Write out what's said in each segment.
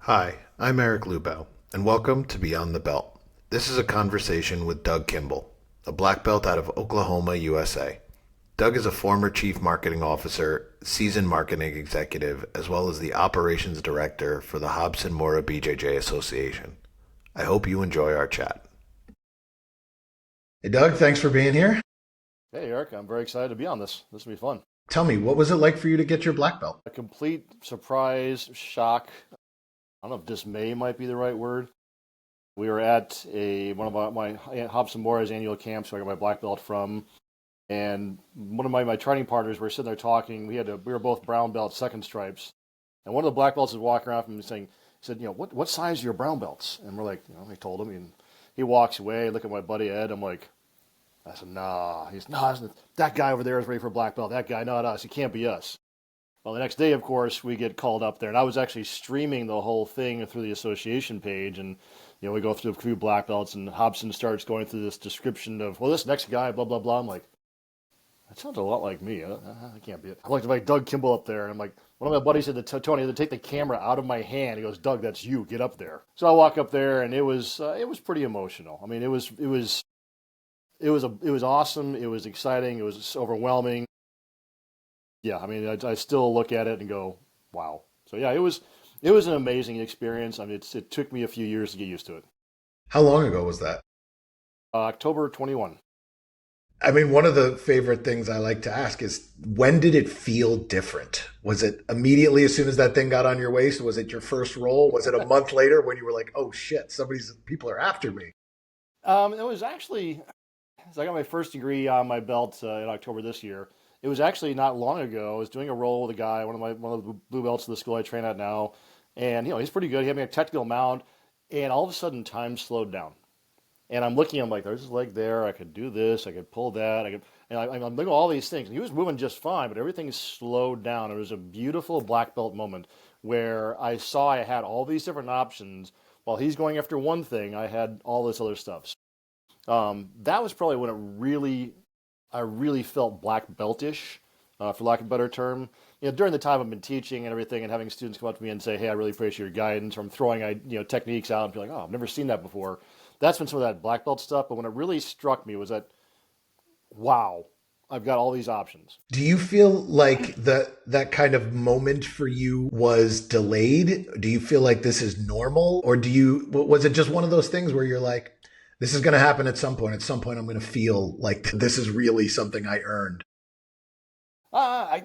Hi, I'm Eric Lubau, and welcome to Beyond the Belt. This is a conversation with Doug Kimball, a black belt out of Oklahoma, USA. Doug is a former chief marketing officer, seasoned marketing executive, as well as the operations director for the Robson Moura BJJ Association. I hope you enjoy our chat. Hey, Doug, thanks for being here. Hey, Eric, I'm very excited to be on this. This will be fun. Tell me, what was it like for you to get your black belt? A complete surprise, shock. I don't know if dismay might be the right word. We were at one of my Robson Moura's annual camps, where I got my black belt from, and one of my training partners were sitting there talking. We were both brown belt, second stripes, and one of the black belts was walking around from saying, he said, what size are your brown belts? And we're like, I told him, and he walks away. I look at my buddy Ed. I'm like, I said, nah. He's nah. That guy over there is ready for a black belt. That guy, not us. He can't be us. Well, the next day, of course, we get called up there, and I was actually streaming the whole thing through the association page, and we go through a few black belts, and Robson starts going through this description of, well, this next guy, blah blah blah. I'm like, that sounds a lot like me. I can't be it. I looked at my Doug Kimball up there, and I'm like, one of my buddies said to Tony, to take the camera out of my hand. He goes, Doug, that's you. Get up there. So I walk up there, and it was pretty emotional. I mean, it was awesome. It was exciting. It was overwhelming. Yeah, I mean, I still look at it and go, wow. So yeah, it was an amazing experience. I mean, it took me a few years to get used to it. How long ago was that? October 21. I mean, one of the favorite things I like to ask is, when did it feel different? Was it immediately as soon as that thing got on your waist? Was it your first roll? Was it a month later when you were like, oh shit, people are after me? It was actually, so I got my first degree on my belt in October this year. It was actually not long ago. I was doing a roll with a guy, one of the blue belts of the school I train at now, and he's pretty good. He had me a technical mount, and all of a sudden time slowed down. And I'm looking, I'm like, there's his leg there. I could do this. I could pull that. I'm looking at all these things. And he was moving just fine, but everything slowed down. It was a beautiful black belt moment where I saw I had all these different options. While he's going after one thing, I had all this other stuff. That was probably when I really felt black beltish, for lack of a better term. During the time I've been teaching and everything, and having students come up to me and say, "Hey, I really appreciate your guidance," or I'm throwing techniques out and be like, "Oh, I've never seen that before." That's been some of that black belt stuff. But when it really struck me was that, wow, I've got all these options. Do you feel like that kind of moment for you was delayed? Do you feel like this is normal, or was it just one of those things where you're like, this is going to happen at some point. At some point, I'm going to feel like this is really something I earned. I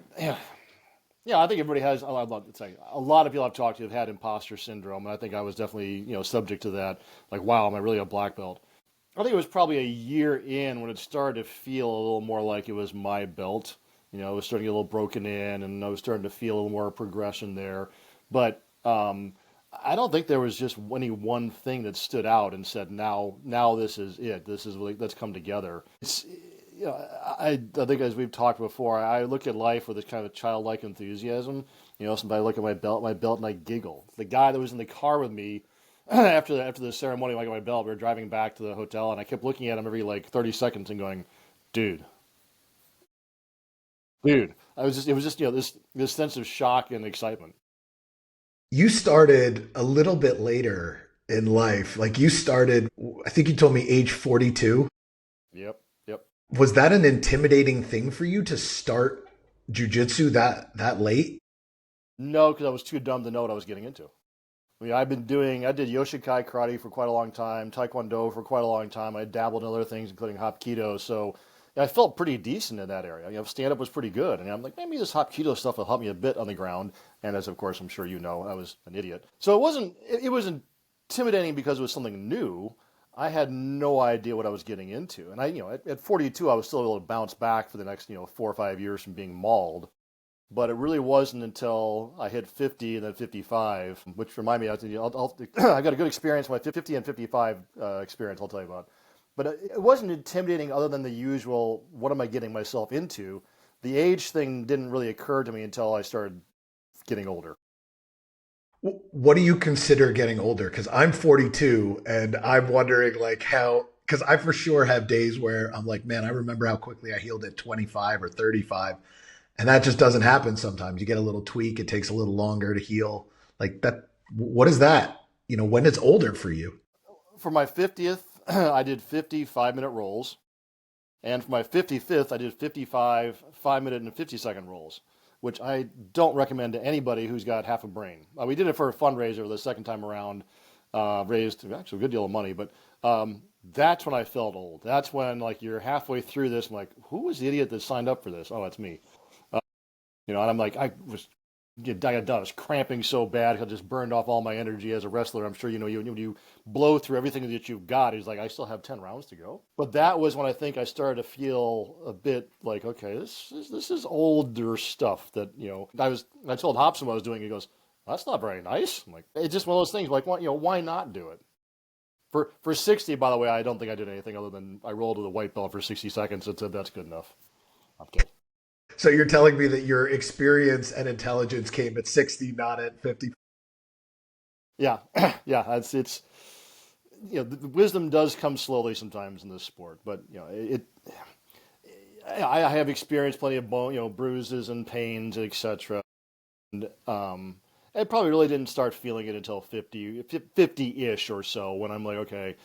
think everybody has. A lot of people I've talked to have had imposter syndrome, and I think I was definitely subject to that. Like, wow, am I really a black belt? I think it was probably a year in when it started to feel a little more like it was my belt. It was starting to get a little broken in, and I was starting to feel a little more progression there. But I don't think there was just any one thing that stood out and said, now this is it. This is really, let's come together. I think, as we've talked before, I look at life with this kind of childlike enthusiasm. Somebody look at my belt, and I giggle. The guy that was in the car with me after the ceremony, when I got my belt, we were driving back to the hotel, and I kept looking at him every 30 seconds and going, dude. It was just this sense of shock and excitement. You started a little bit later in life. Like, you started, I think you told me, age 42. Yep. Was that an intimidating thing for you to start jiu-jitsu that late? No, because I was too dumb to know what I was getting into. I mean, I did Yoshikai karate for quite a long time, Taekwondo for quite a long time. I dabbled in other things, including Hapkido. So I felt pretty decent in that area. Stand-up was pretty good. And I'm like, maybe this Hapkido stuff will help me a bit on the ground. And as, of course, I'm sure you know, I was an idiot. So it wasn't intimidating because it was something new. I had no idea what I was getting into. And at 42, I was still able to bounce back for the next, 4 or 5 years from being mauled. But it really wasn't until I hit 50 and then 55, which remind me, I got a good experience, my 50 and 55 experience I'll tell you about. But it wasn't intimidating other than the usual, what am I getting myself into? The age thing didn't really occur to me until I started getting older. What do you consider getting older? Because I'm 42 and I'm wondering because I for sure have days where I'm like, man, I remember how quickly I healed at 25 or 35. And that just doesn't happen sometimes. You get a little tweak. It takes a little longer to heal. Like that. What is that? When it's older for you? For my 50th, I did 50 5-minute rolls. And for my 55th, I did 55 5-minute and 50-second rolls, which I don't recommend to anybody who's got half a brain. We did it for a fundraiser the second time around, raised actually a good deal of money, but that's when I felt old. That's when, like, you're halfway through this, I'm like, who was the idiot that signed up for this? Oh, it's me. And I'm like, I was cramping so bad because I just burned off all my energy as a wrestler. I'm sure when you blow through everything that you've got, it's like I still have 10 rounds to go. But that was when I think I started to feel a bit like, okay, this is older stuff that I told Hobson what I was doing. He goes, that's not very nice. I'm like, it's just one of those things. Like, why not do it? For 60, by the way, I don't think I did anything other than I rolled to the white belt for 60 seconds and said that's good enough. I'm kidding. So you're telling me that your experience and intelligence came at 60, not at 50? Yeah, yeah. It's the wisdom does come slowly sometimes in this sport, but I have experienced plenty of bruises and pains, etc. And I probably really didn't start feeling it until 50-ish or so, when I'm like, okay,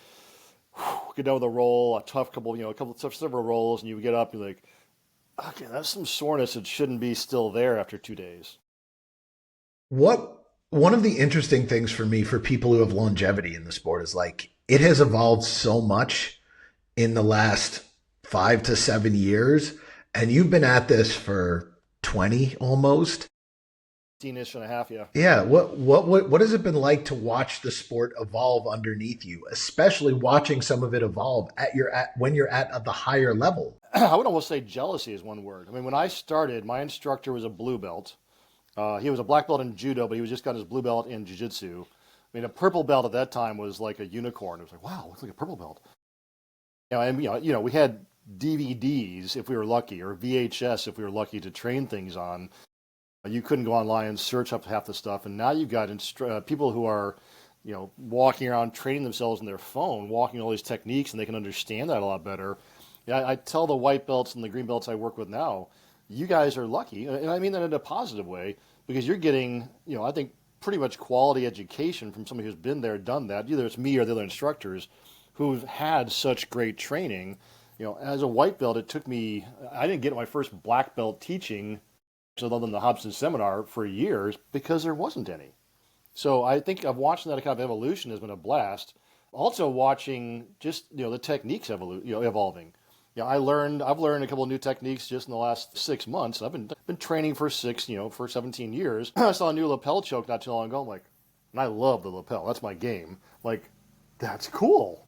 get done with a roll, a tough several rolls, and you get up, you're like, okay, that's some soreness that shouldn't be still there after 2 days. One of the interesting things for me, for people who have longevity in the sport, is like it has evolved so much in the last 5 to 7 years, and you've been at this for 20 almost. 18-ish and a half, yeah. Yeah, what has it been like to watch the sport evolve underneath you, especially watching some of it evolve when you're at the higher level? I would almost say jealousy is one word. I mean, when I started, my instructor was a blue belt. He was a black belt in judo, but he was just got his blue belt in jiu-jitsu. I mean, a purple belt at that time was like a unicorn. It was like, wow, looks like a purple belt. And we had DVDs if we were lucky, or VHS if we were lucky to train things on. You couldn't go online and search up half the stuff, and now you've got people who are, walking around training themselves on their phone, walking all these techniques, and they can understand that a lot better. Yeah, I tell the white belts and the green belts I work with now, you guys are lucky, and I mean that in a positive way, because you're getting, I think, pretty much quality education from somebody who's been there, done that. Either it's me or the other instructors who've had such great training. As a white belt, it took me, I didn't get my first black belt teaching other than the Hobson seminar for years because there wasn't any. So I think I've watched that kind of evolution has been a blast. Also watching just, the techniques evolving. I've learned a couple of new techniques just in the last 6 months. I've been training for 17 years. I saw a new lapel choke not too long ago. I'm like, and I love the lapel. That's my game. Like, that's cool.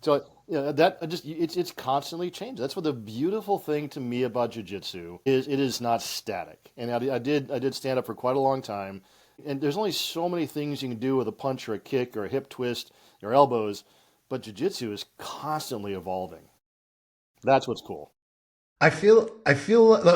So it's constantly changing. That's what the beautiful thing to me about jiu-jitsu is. It is not static. And I did stand up for quite a long time. And there's only so many things you can do with a punch or a kick or a hip twist or elbows, but jiu-jitsu is constantly evolving. That's what's cool. I feel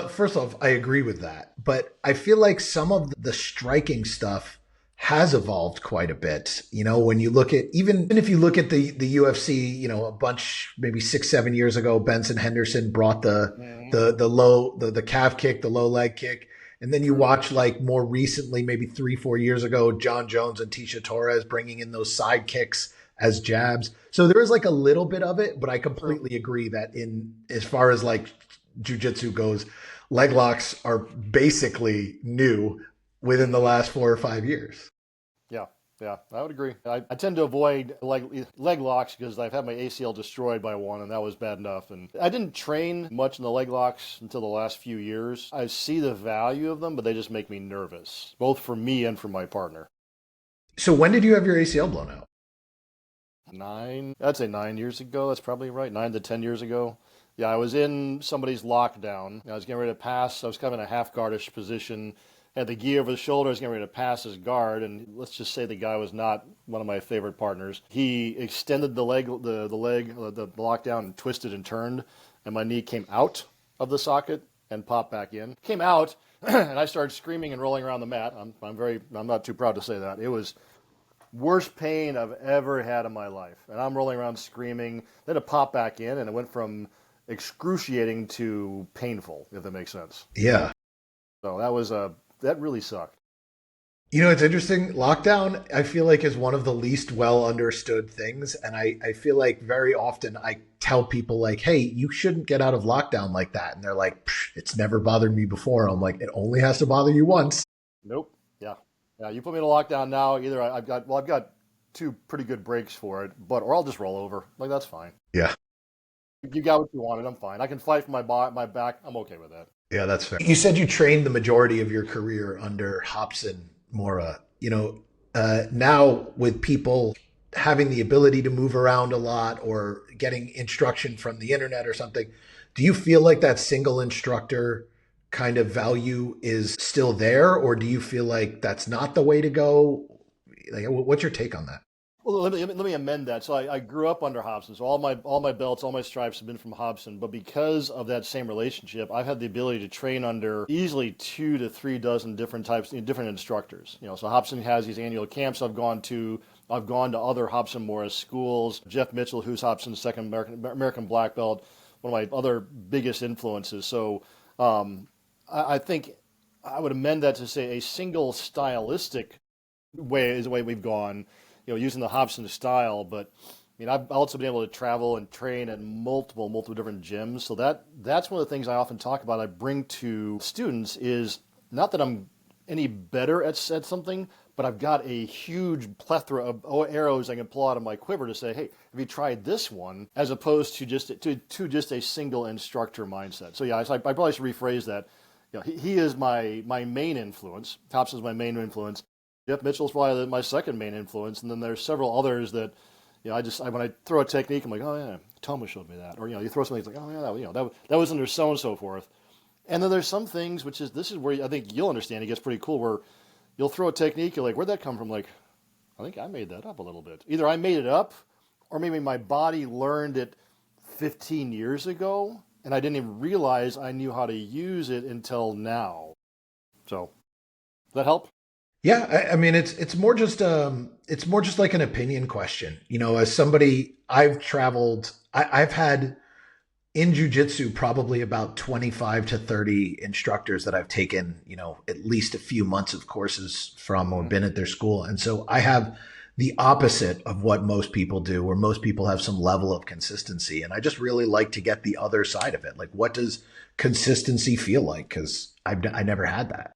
first off, I agree with that, but I feel like some of the striking stuff has evolved quite a bit. When you look at, even if you look at the UFC, a bunch, maybe 6 7 years ago, Benson Henderson brought the calf kick, the low leg kick. And then you watch, like, more recently, maybe 3 4 years ago, John Jones and Tisha Torres bringing in those side kicks as jabs. So there is like a little bit of it, but I completely agree that as far as like jujitsu goes, leg locks are basically new within the last 4 or 5 years. Yeah, yeah, I would agree. I tend to avoid leg locks because I've had my ACL destroyed by one, and that was bad enough. And I didn't train much in the leg locks until the last few years. I see the value of them, but they just make me nervous, both for me and for my partner. So when did you have your ACL blown out? I'd say 9 years ago. That's probably right. 9 to 10 years ago. Yeah, I was in somebody's lockdown. I was getting ready to pass. I was kind of in a half guardish position. Had the gi over the shoulder. I was getting ready to pass his guard, and let's just say the guy was not one of my favorite partners. He extended the lockdown, and twisted and turned, and my knee came out of the socket and popped back in. Came out, and I started screaming and rolling around the mat. I'm not too proud to say that. It was worst pain I've ever had in my life, and I'm rolling around screaming. Then it popped back in, and it went from excruciating to painful, if that makes sense. Yeah. So that really sucked. You know, it's interesting. Lockdown, I feel like, is one of the least well understood things. And I feel like very often I tell people, like, hey, you shouldn't get out of lockdown like that. And they're like, it's never bothered me before. I'm like, it only has to bother you once. Nope. Yeah. Yeah. You put me in a lockdown now. Either I've got two pretty good breaks for it, or I'll just roll over. Like that's fine. Yeah. You got what you wanted. I'm fine. I can fight for my back. I'm okay with that. Yeah, that's fair. You said you trained the majority of your career under Robson Moura. Now with people having the ability to move around a lot or getting instruction from the internet or something, do you feel like that single instructor kind of value is still there, or do you feel like that's not the way to go? Like, what's your take on that? Well, let me amend that. So I grew up under Hobson. So all my belts, all my stripes have been from Hobson. But because of that same relationship, I've had the ability to train under easily 2 to 3 dozen different types, different instructors. So Hobson has these annual camps I've gone to. I've gone to other Robson Moura schools. Jeff Mitchell, who's Hobson's second American black belt, one of my other biggest influences. So I think I would amend that to say a single stylistic way is the way we've gone, using the Hobson style. But I've also been able to travel and train at multiple different gyms. So that's one of the things I often talk about. I bring to students is not that I'm any better at something, but I've got a huge plethora of arrows I can pull out of my quiver to say, hey, have you tried this one? As opposed to just a single instructor mindset. So yeah, I probably should rephrase that. He is my main influence. Hobson's my main influence. Jeff Mitchell's probably my second main influence, and then there's several others that, when I throw a technique, I'm like, oh yeah, Thomas showed me that, or you throw something, it's like, oh yeah, that was under so and so forth, and then there's some things this is where I think you'll understand. It gets pretty cool where you'll throw a technique, you're like, where'd that come from? Like, I think I made that up a little bit. Either I made it up, or maybe my body learned it 15 years ago, and I didn't even realize I knew how to use it until now. So, does that help? Yeah, I mean it's more just like an opinion question. As somebody I've traveled, I've had in jujitsu probably about 25 to 30 instructors that I've taken, at least a few months of courses from or Mm-hmm. been at their school. And so I have the opposite of what most people do, where most people have some level of consistency. And I just really like to get the other side of it. Like, what does consistency feel like? Because I never had that.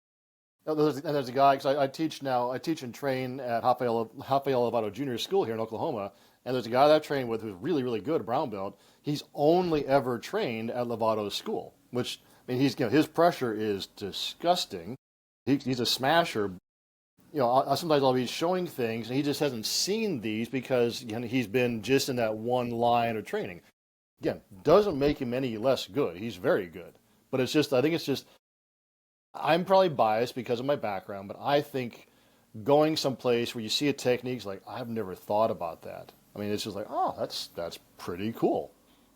There's a guy, because I teach now, I teach and train at Rafael Lovato Junior School here in Oklahoma, and there's a guy that I train with who's really, really good, brown belt. He's only ever trained at Lovato's school, which, I mean, his pressure is disgusting. He's a smasher. Sometimes I'll be showing things, and he just hasn't seen these because he's been just in that one line of training. Again, doesn't make him any less good. He's very good. But I think it's just, I'm probably biased because of my background, but I think going someplace where you see a technique is like, I've never thought about that. I mean, it's just like, oh, that's pretty cool.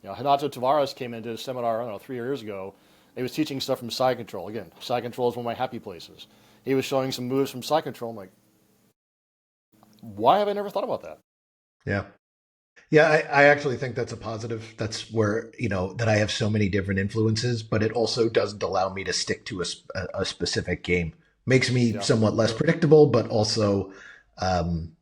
Hanato Tavares came into a seminar, I don't know, 3 years ago. He was teaching stuff from side control. Again, side control is one of my happy places. He was showing some moves from side control. I'm like, why have I never thought about that? Yeah. Yeah, I actually think that's a positive. That's where, that I have so many different influences, but it also doesn't allow me to stick to a specific game. Makes me Yeah, somewhat less sure. predictable, but also um,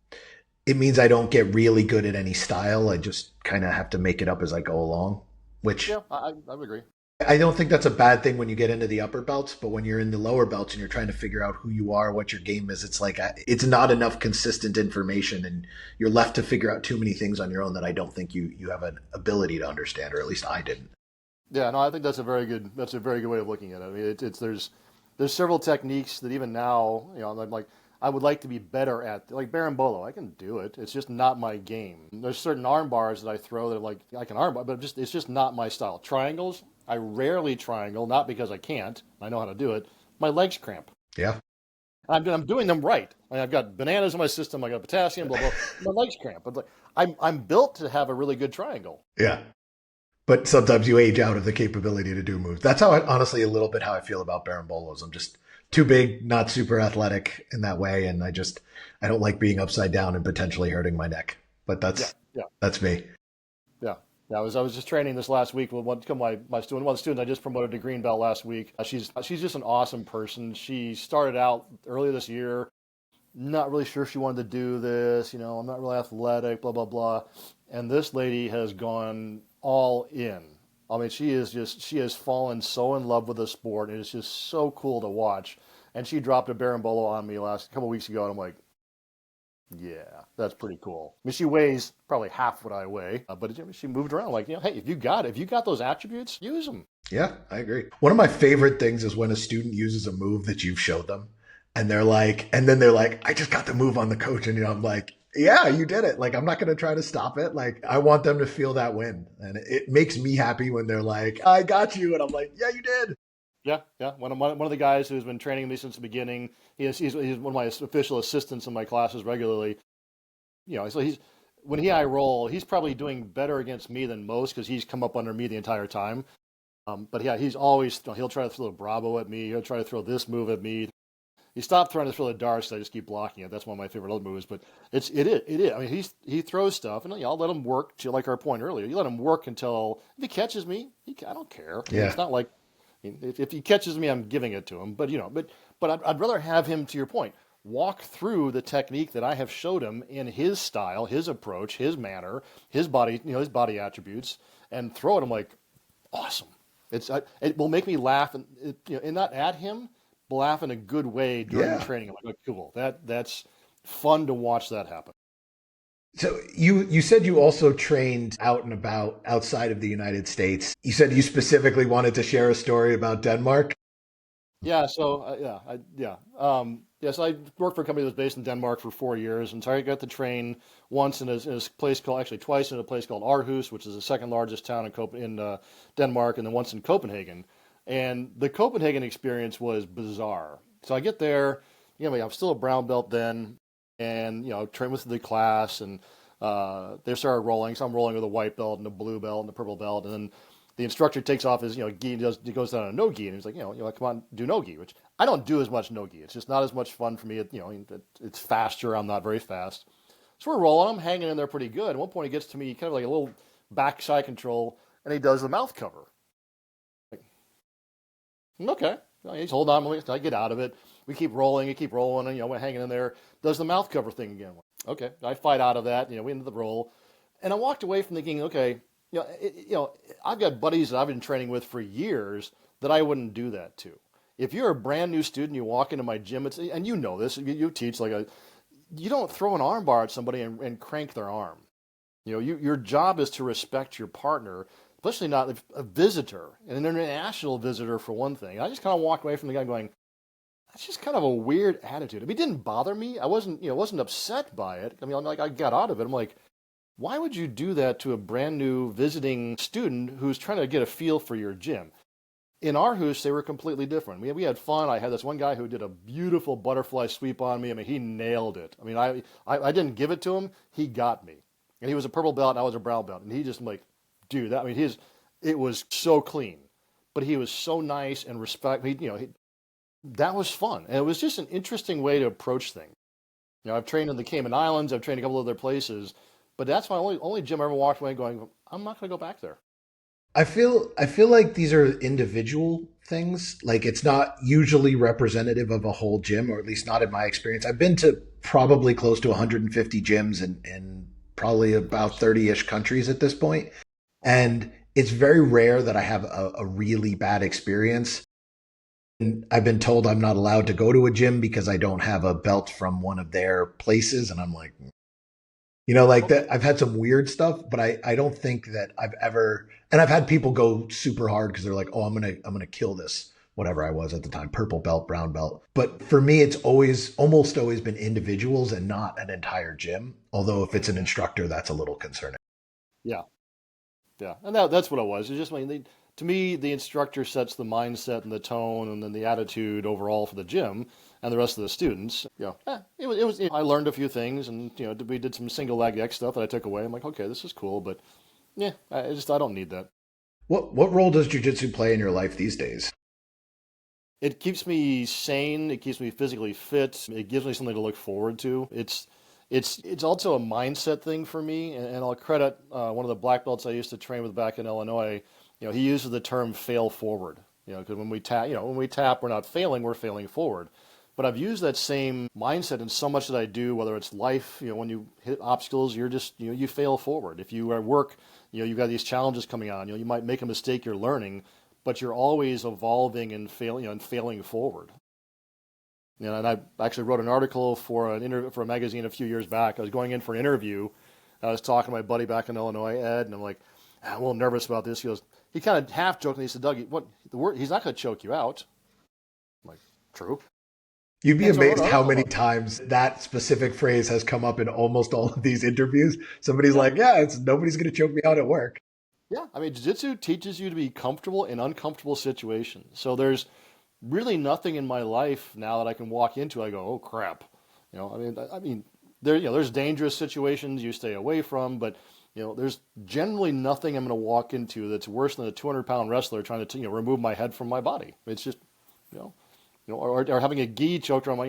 it means I don't get really good at any style. I just kind of have to make it up as I go along, which Yeah, I would agree. I don't think that's a bad thing when you get into the upper belts, but when you're in the lower belts and you're trying to figure out who you are, what your game is, it's like it's not enough consistent information, and you're left to figure out too many things on your own that I don't think you have an ability to understand, or at least I didn't. Yeah, no, I think that's a very good way of looking at it. I mean, there's several techniques that even now, I'm like, I would like to be better at, like Berimbolo. I can do it. It's just not my game. There's certain arm bars that I throw that are like I can arm bar, but it's just not my style. Triangles, I rarely triangle, not because I can't. I know how to do it. My legs cramp. Yeah. I'm doing them right. I mean, I've got bananas in my system. I got potassium, blah blah. My legs cramp. But like, I'm built to have a really good triangle. Yeah. But sometimes you age out of the capability to do moves. That's how honestly, a little bit how I feel about Barambolos. I'm just too big, not super athletic in that way. And I don't like being upside down and potentially hurting my neck, but Yeah, yeah. that's me. Yeah. Yeah, I was just training this last week with my student. One student I just promoted to green belt last week. She's just an awesome person. She started out earlier this year. not really sure she wanted to do this. I'm not really athletic, blah, blah, blah. And this lady has gone all in. I mean, she has fallen so in love with the sport. And it's just so cool to watch. And she dropped a berimbolo on me last couple weeks ago. And I'm like, yeah, that's pretty cool. I mean, she weighs probably half what I weigh, but she moved around like, hey, if you got those attributes, use them. Yeah, I agree. One of my favorite things is when a student uses a move that you've showed them and then they're like, I just got the move on the coach. And I'm like, yeah, you did it. Like, I'm not going to try to stop it. Like, I want them to feel that win. And it makes me happy when they're like, I got you. And I'm like, yeah, you did. Yeah, yeah. One of the guys who's been training me since the beginning, he's one of my official assistants in my classes regularly. So when he and I roll, he's probably doing better against me than most because he's come up under me the entire time. But yeah, he'll try to throw a Bravo at me. He'll try to throw this move at me. He stopped trying to throw the darts. So I just keep blocking it. That's one of my favorite other moves. But it is. I mean, he throws stuff, and I'll let him work. To like our point earlier, you let him work until if he catches me, I don't care. Yeah. It's not like if he catches me, I'm giving it to him. But I'd rather have him, to your point, walk through the technique that I have showed him in his style, his approach, his manner, his body, his body attributes, and throw at him like awesome. It will make me laugh and not at him, but laugh in a good way during the training. I'm like, oh, cool. That's fun to watch that happen. So you said you also trained out and about outside of the United States. You said you specifically wanted to share a story about Denmark. Yeah. So So I worked for a company that was based in Denmark for 4 years, and so I got to train once in a place called, actually twice in a place called Aarhus, which is the second largest town in Denmark, and then once in Copenhagen. And the Copenhagen experience was bizarre. So I get there, I'm still a brown belt then, and train with the class, and they started rolling. So I'm rolling with a white belt and a blue belt and a purple belt, and then the instructor takes off his gi, he goes down a no gi, and he's like, come on, do no gi, which I don't do as much no gi. It's just not as much fun for me. It's faster. I'm not very fast. So we're rolling. I'm hanging in there pretty good. At one point, he gets to me, kind of like a little backside control, and he does the mouth cover. Like, okay. He's holding on. I get out of it. We keep rolling. You keep rolling, and we're hanging in there. Does the mouth cover thing again. Okay. I fight out of that. We ended the roll, and I walked away from thinking, okay, I've got buddies that I've been training with for years that I wouldn't do that to. If you're a brand new student, you walk into my gym, and you know this, you teach you don't throw an arm bar at somebody and crank their arm. Your job is to respect your partner, especially not a visitor, an international visitor for one thing. I just kind of walked away from the guy going, that's just kind of a weird attitude. I mean, it didn't bother me. I wasn't upset by it. I mean, I got out of it. I'm like, why would you do that to a brand new visiting student who's trying to get a feel for your gym? In Aarhus, they were completely different. We had fun. I had this one guy who did a beautiful butterfly sweep on me. I mean, he nailed it. I mean, I didn't give it to him. He got me. And he was a purple belt, and I was a brown belt. And he just dude, it was so clean. But he was so nice and that was fun. And it was just an interesting way to approach things. I've trained in the Cayman Islands. I've trained a couple other places. But that's my only gym I ever walked away going, I'm not going to go back there. I feel like these are individual things. Like, it's not usually representative of a whole gym, or at least not in my experience. I've been to probably close to 150 gyms in probably about 30-ish countries at this point. And it's very rare that I have a really bad experience. And I've been told I'm not allowed to go to a gym because I don't have a belt from one of their places. And I'm like, that I've had some weird stuff, but I don't think that I've ever, and I've had people go super hard because they're like, oh, I'm going to kill this, whatever I was at the time, purple belt, brown belt. But for me, it's almost always been individuals and not an entire gym. Although if it's an instructor, that's a little concerning. Yeah. Yeah. And that's what it was. It's just, to me, the instructor sets the mindset and the tone and then the attitude overall for the gym and the rest of the students. I learned a few things, and we did some single leg X stuff that I took away. I'm like, okay, this is cool, but yeah, I don't need that. What role does jiu-jitsu play in your life these days? It keeps me sane. It keeps me physically fit. It gives me something to look forward to. It's also a mindset thing for me, and I'll credit one of the black belts I used to train with back in Illinois. He uses the term "fail forward." Because when we tap, we're not failing; we're failing forward. But I've used that same mindset in so much that I do, whether it's life, when you hit obstacles, you're just, you fail forward. If you are at work, you've got these challenges coming on, you might make a mistake, you're learning, but you're always evolving and failing forward. And I actually wrote an article for for a magazine a few years back. I was going in for an interview. I was talking to my buddy back in Illinois, Ed, and I'm like, I'm a little nervous about this. He kind of half jokingly, he said, Doug, he's not going to choke you out. I'm like, true. You'd be amazed how many times that specific phrase has come up in almost all of these interviews. Somebody's like, nobody's going to choke me out at work. Yeah, I mean, jiu-jitsu teaches you to be comfortable in uncomfortable situations. So there's really nothing in my life now that I can walk into. I go, oh crap. There's dangerous situations you stay away from, but there's generally nothing I'm going to walk into that's worse than a 200-pound wrestler trying to remove my head from my body. It's just, or having a gi choked around my,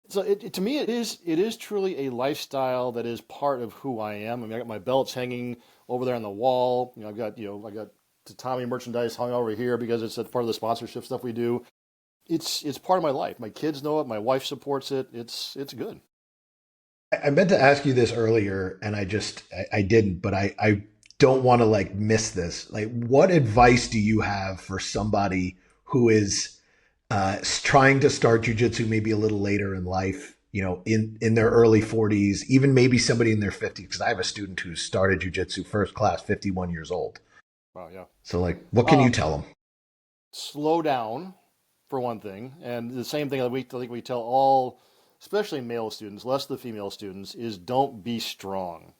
So to me, it is truly a lifestyle that is part of who I am. I mean, I got my belts hanging over there on the wall. I got tatami merchandise hung over here because it's a part of the sponsorship stuff we do. It's part of my life. My kids know it. My wife supports it. It's good. I meant to ask you this earlier, and I didn't, but I don't want to miss this. What advice do you have for somebody who is trying to start jiu-jitsu maybe a little later in life, in their early 40s, even maybe somebody in their 50s? Because I have a student who started jiu-jitsu first class, 51 years old. Wow, yeah. So what can you tell them? Slow down, for one thing. And the same thing that we tell all, especially male students, less the female students, is don't be strong.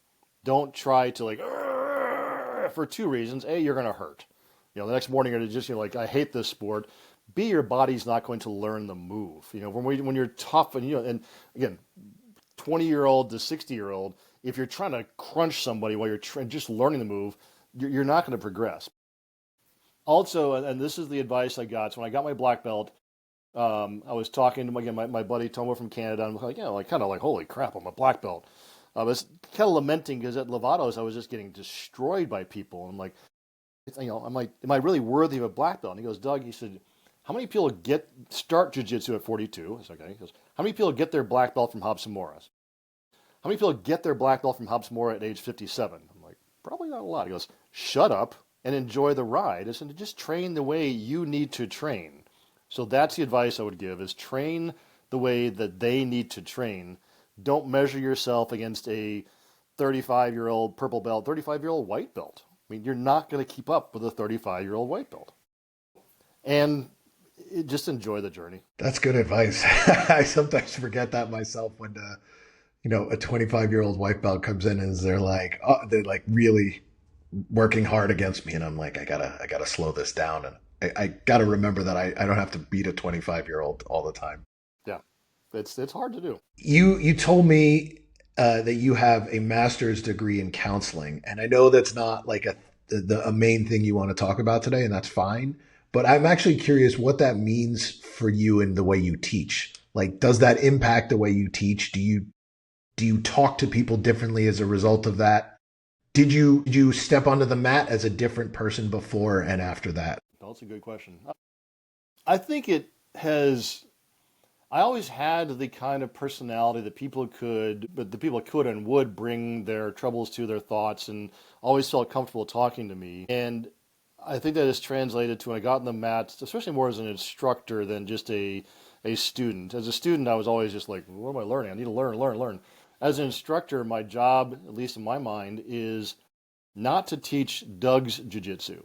Don't try to for two reasons. A, you're going to hurt. The next morning you're going to just, I hate this sport. B, your body's not going to learn the move. When you're tough and again, 20-year-old to 60-year-old, if you're trying to crunch somebody while you're just learning the move, you're not going to progress. Also, and this is the advice I got. So when I got my black belt, I was talking to my buddy Tomo from Canada. I'm like, holy crap, I'm a black belt. I was kind of lamenting because at Lovato's I was just getting destroyed by people. And I'm like, am I really worthy of a black belt? And he goes, Doug, he said, how many people start jiu-jitsu at 42? I said, okay. He goes, how many people get their black belt from Robson Moura? How many people get their black belt from Robson Moura at age 57? I'm like, probably not a lot. He goes, shut up and enjoy the ride. I said, just train the way you need to train. So that's the advice I would give, is train the way that they need to train. Don't measure yourself against a 35-year-old purple belt, 35-year-old white belt. I mean, you're not going to keep up with a 35-year-old white belt. And just enjoy the journey. That's good advice. I sometimes forget that myself when, a 25-year-old white belt comes in and they're really working hard against me. And I'm like, I gotta slow this down. And I gotta remember that I don't have to beat a 25-year-old all the time. Yeah. It's hard to do. You told me that you have a master's degree in counseling. And I know that's not a main thing you want to talk about today, and that's fine. But I'm actually curious what that means for you in the way you teach. Does that impact the way you teach? Do you talk to people differently as a result of that? Did you step onto the mat as a different person before and after that? That's a good question. I think I always had the kind of personality that people could and would bring their troubles to, their thoughts, and always felt comfortable talking to me. And I think that is translated to when I got on the mat, especially more as an instructor than just a student. As a student, I was always just like, what am I learning? I need to learn. As an instructor, my job, at least in my mind, is not to teach Doug's jiu-jitsu,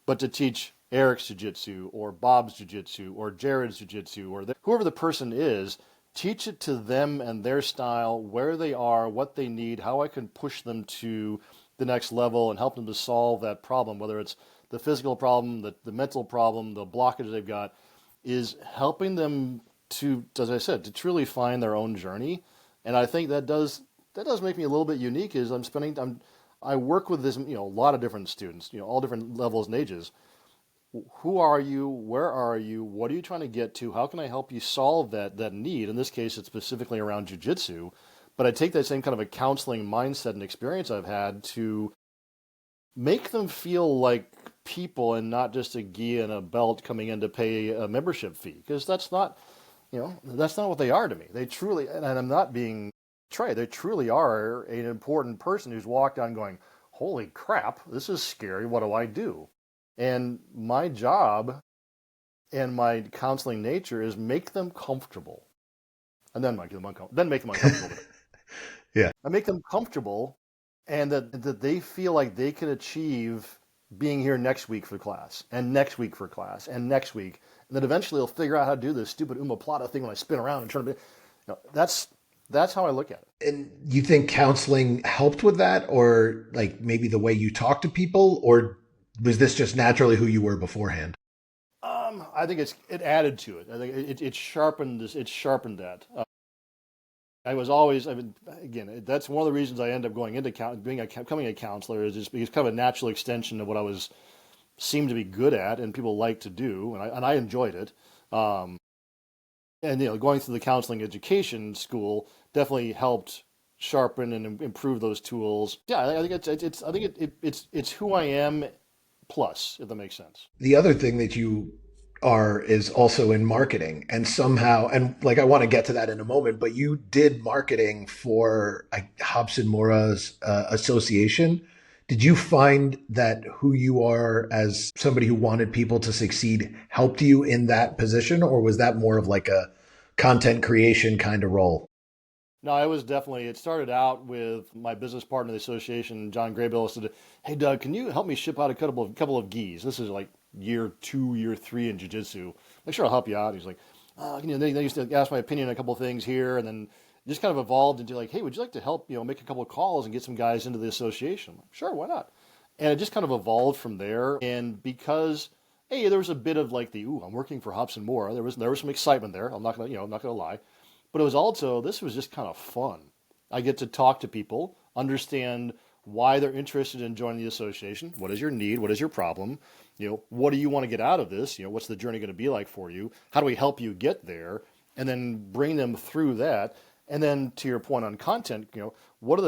but to teach Eric's jiu-jitsu or Bob's jiu-jitsu or Jared's jiu-jitsu or whoever the person is. Teach it to them and their style, where they are, what they need, how I can push them to the next level and help them to solve that problem, whether it's the physical problem, the mental problem, the blockage they've got, is helping them to, as I said, to truly find their own journey. And I think that does make me a little bit unique. Is I work with this, a lot of different students, all different levels and ages. Who are you? Where are you? What are you trying to get to? How can I help you solve that need? In this case, it's specifically around jiu-jitsu. But I take that same kind of a counseling mindset and experience I've had to make them feel like people and not just a gi and a belt coming in to pay a membership fee. Because that's not, that's not what they are to me. They truly, and I'm not being trite, they truly are an important person who's walked on going, holy crap, this is scary. What do I do? And my job and my counseling nature is make them comfortable, and then make them uncomfortable. Yeah. I make them comfortable, and that they feel like they can achieve being here next week for class, and next week for class, and next week, and then eventually they'll figure out how to do this stupid omoplata thing when I spin around and try to be. That's how I look at it. And you think counseling helped with that, or like maybe the way you talk to people, or was this just naturally who you were beforehand? I think it added to it. I think it sharpened this. It sharpened that. I was always. I mean, again, that's one of the reasons I ended up going into becoming a counselor is just because kind of a natural extension of what I seemed to be good at and people like to do, and I enjoyed it. And going through the counseling education school definitely helped sharpen and improve those tools. Yeah, I think it's who I am plus, if that makes sense. The other thing that you are is also in marketing, and somehow, and like I want to get to that in a moment, but you did marketing for Robson Moura's association. Did you find that who you are as somebody who wanted people to succeed helped you in that position, or was that more of like a content creation kind of role? No, it started out with my business partner in the association, John Graybill, said, hey, Doug, can you help me ship out a couple of gis? This is like year 2, year 3 in jiu-jitsu. Like, sure, I'll help you out. He's like, they used to ask my opinion on a couple of things here, and then it just kind of evolved into like, hey, would you like to help, make a couple of calls and get some guys into the association? I'm like, sure, why not? And it just kind of evolved from there. And because, hey, there was a bit of like I'm working for Robson Moura. There was some excitement there. I'm not gonna lie. But it was also, this was just kind of fun. I get to talk to people, understand why they're interested in joining the association. What is your need? What is your problem? What do you want to get out of this? What's the journey going to be like for you? How do we help you get there? And then bring them through that. And then to your point on content, what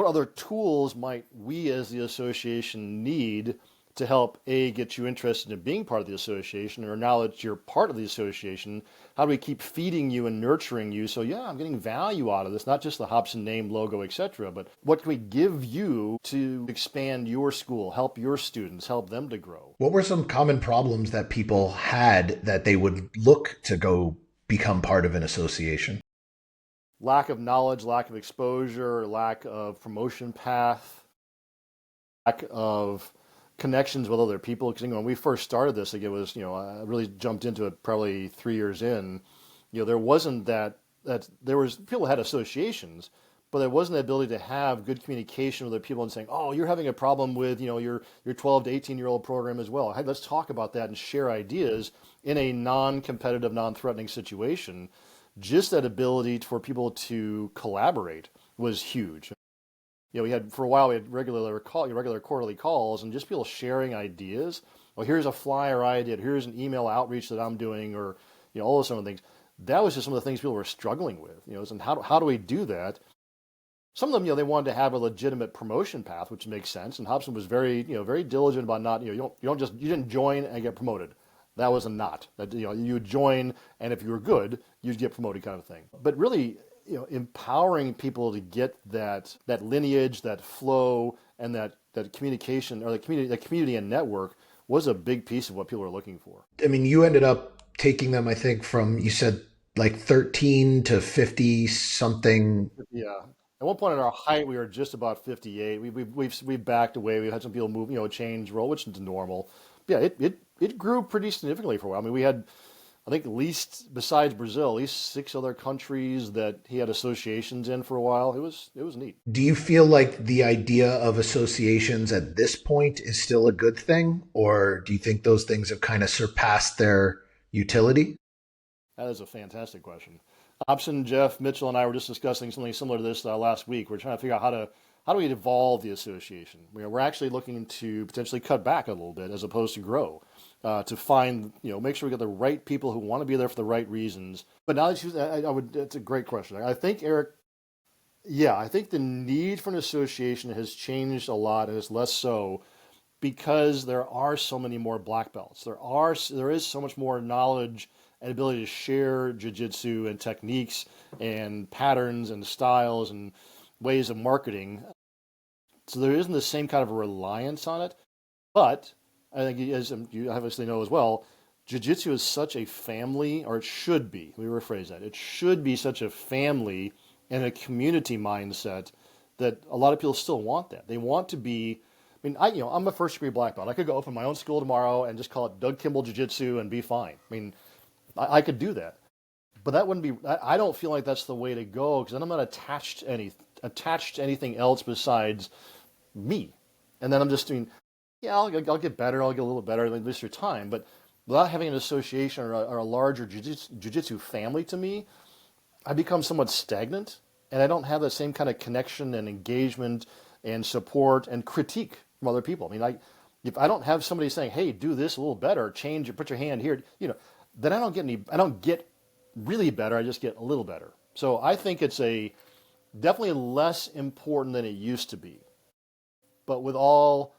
other tools might we as the association need to help get you interested in being part of the association, or now that you're part of the association, how do we keep feeding you and nurturing you? So yeah, I'm getting value out of this, not just the Robson name, logo, etc., but what can we give you to expand your school, help your students, help them to grow? What were some common problems that people had that they would look to go become part of an association? Lack of knowledge, lack of exposure, lack of promotion path, lack of connections with other people. Because when we first started this, like it was, I really jumped into it probably 3 years in. There wasn't that there was people who had associations, but there wasn't the ability to have good communication with other people and saying, oh, you're having a problem with your 12 to 18-year-old program as well. Hey, let's talk about that and share ideas in a non-competitive, non-threatening situation. Just that ability for people to collaborate was huge. For a while, we had regular quarterly calls and just people sharing ideas. Well, here's a flyer I did. Here's an email outreach that I'm doing, or, all those sort of things. That was just some of the things people were struggling with, and how do we do that? Some of them, they wanted to have a legitimate promotion path, which makes sense. And Robson was very, very diligent about not, you didn't join and get promoted. That was a not. That, you would join, and if you were good, you'd get promoted, kind of thing. But really, empowering people to get that lineage, that flow, and that communication, or the community and network was a big piece of what people were looking for. I mean, you ended up taking them, I think, from, you said like 13 to 50 something. Yeah. At one point in our height, we were just about 58. We've backed away. We had some people move, change role, which is normal. But yeah, it grew pretty significantly for a while. I mean, we had, I think, at least besides Brazil, at least 6 other countries that he had associations in for a while. It was neat. Do you feel like the idea of associations at this point is still a good thing, or do you think those things have kind of surpassed their utility? That is a fantastic question. Robson, Jeff, Mitchell, and I were just discussing something similar to this last week. We're trying to figure out how do we evolve the association. We're actually looking to potentially cut back a little bit as opposed to grow. To find, make sure we get the right people who want to be there for the right reasons. But now that's a great question. I think, Eric, I think the need for an association has changed a lot, and it's less so because there are so many more black belts. There is so much more knowledge and ability to share jiu-jitsu and techniques and patterns and styles and ways of marketing. So there isn't the same kind of a reliance on it. But I think, as you obviously know as well, jiu-jitsu is such a family, or it should be, let me rephrase that, it should be such a family and a community mindset that a lot of people still want that. They want to be, I mean, I'm a first degree black belt. I could go open my own school tomorrow and just call it Doug Kimball Jiu-Jitsu and be fine. I mean, I could do that. But that wouldn't be, I don't feel like that's the way to go, because then I'm not attached to anything else besides me. And then I'm just doing, yeah, I'll get better, I'll get a little better, at least your time. But without having an association or a larger jiu-jitsu family to me, I become somewhat stagnant, and I don't have the same kind of connection and engagement and support and critique from other people. I mean, if I don't have somebody saying, "Hey, do this a little better, change it, put your hand here," then I don't get really better. I just get a little better. So I think it's definitely less important than it used to be. But with all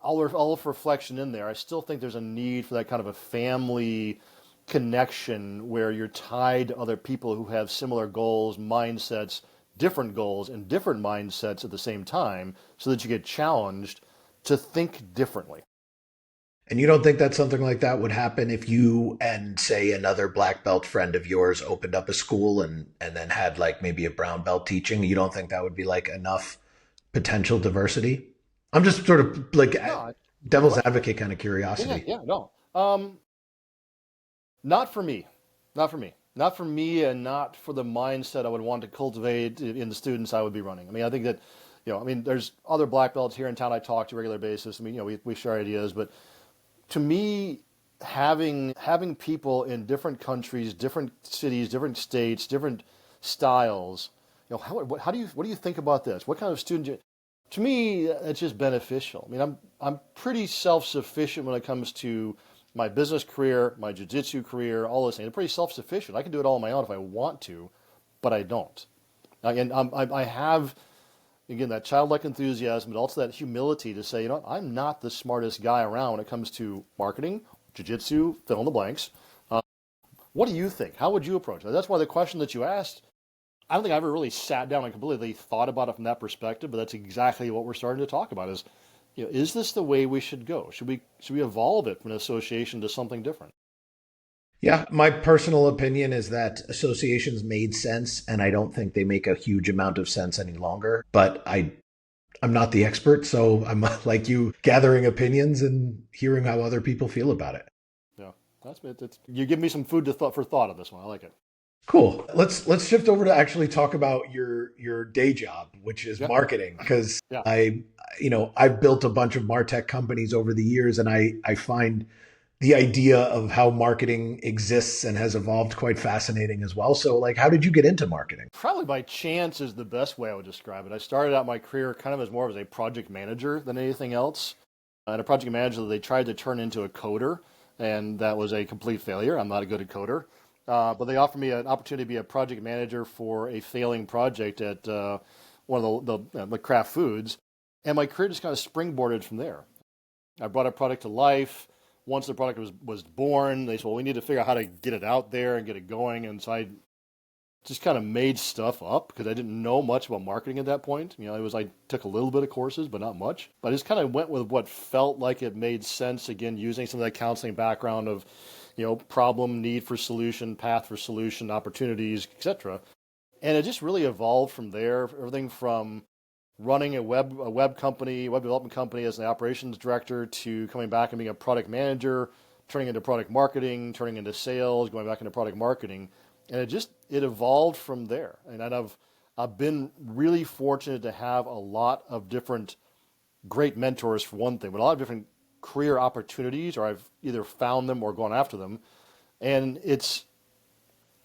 of reflection in there, I still think there's a need for that kind of a family connection where you're tied to other people who have similar goals, mindsets, different goals, and different mindsets at the same time, so that you get challenged to think differently. And you don't think that something like that would happen if you and, say, another black belt friend of yours opened up a school and then had like maybe a brown belt teaching? You don't think that would be like enough potential diversity? I'm just sort of like No, good devil's question. advocate kind of curiosity. Yeah, no. Not for me. Not for me. Not for me, and not for the mindset I would want to cultivate in the students I would be running. I mean, I think that, there's other black belts here in town I talk to on a regular basis. I mean, we share ideas, but to me, having people in different countries, different cities, different states, different styles, what do you think about this? What kind of student? To me, it's just beneficial. I mean, I'm pretty self-sufficient when it comes to my business career, my jiu-jitsu career, all those things. I'm pretty self-sufficient. I can do it all on my own if I want to, but I don't. And I have, again, that childlike enthusiasm, but also that humility to say, I'm not the smartest guy around when it comes to marketing, jiu-jitsu, fill in the blanks. What do you think? How would you approach it? That's why the question that you asked, I don't think I ever really sat down and completely thought about it from that perspective, but that's exactly what we're starting to talk about is this the way we should go? Should we evolve it from an association to something different? Yeah, my personal opinion is that associations made sense, and I don't think they make a huge amount of sense any longer. But I'm not the expert, so I'm like you, gathering opinions and hearing how other people feel about it. Yeah, that's it. You give me some food for thought on this one. I like it. Cool. Let's shift over to actually talk about your day job, which is Yeah, marketing, because yeah. I've built a bunch of martech companies over the years, and I find the idea of how marketing exists and has evolved quite fascinating as well. So, like, how did you get into marketing? Probably by chance is the best way I would describe it. I started out my career kind of as more of a project manager than anything else. And a project manager that they tried to turn into a coder, and that was a complete failure. I'm not a good coder. But they offered me an opportunity to be a project manager for a failing project at one of the craft foods. And my career just kind of springboarded from there. I brought a product to life. Once the product was born, they said, well, we need to figure out how to get it out there and get it going. And so I just kind of made stuff up because I didn't know much about marketing at that point. I took a little bit of courses, but not much. But I just kind of went with what felt like it made sense, again, using some of that counseling background of, problem, need for solution, path for solution, opportunities, etc. And it just really evolved from there. Everything from running a web company, web development company as an operations director, to coming back and being a product manager, turning into product marketing, turning into sales, going back into product marketing. And it evolved from there. And I've been really fortunate to have a lot of different great mentors, for one thing, but a lot of different career opportunities, or I've either found them or gone after them. And it's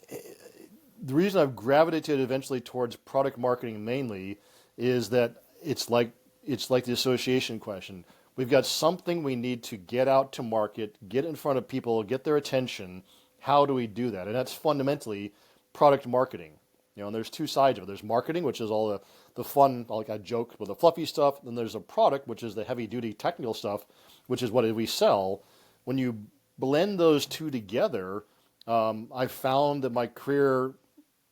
the reason I've gravitated eventually towards product marketing mainly is that it's like the association question. We've got something we need to get out to market, get in front of people, get their attention. How do we do that? And that's fundamentally product marketing. And there's two sides of it. There's marketing, which is all the fun, like I joke with the fluffy stuff. Then there's a product, which is the heavy duty technical stuff, which is what we sell. When you blend those two together, I found that my career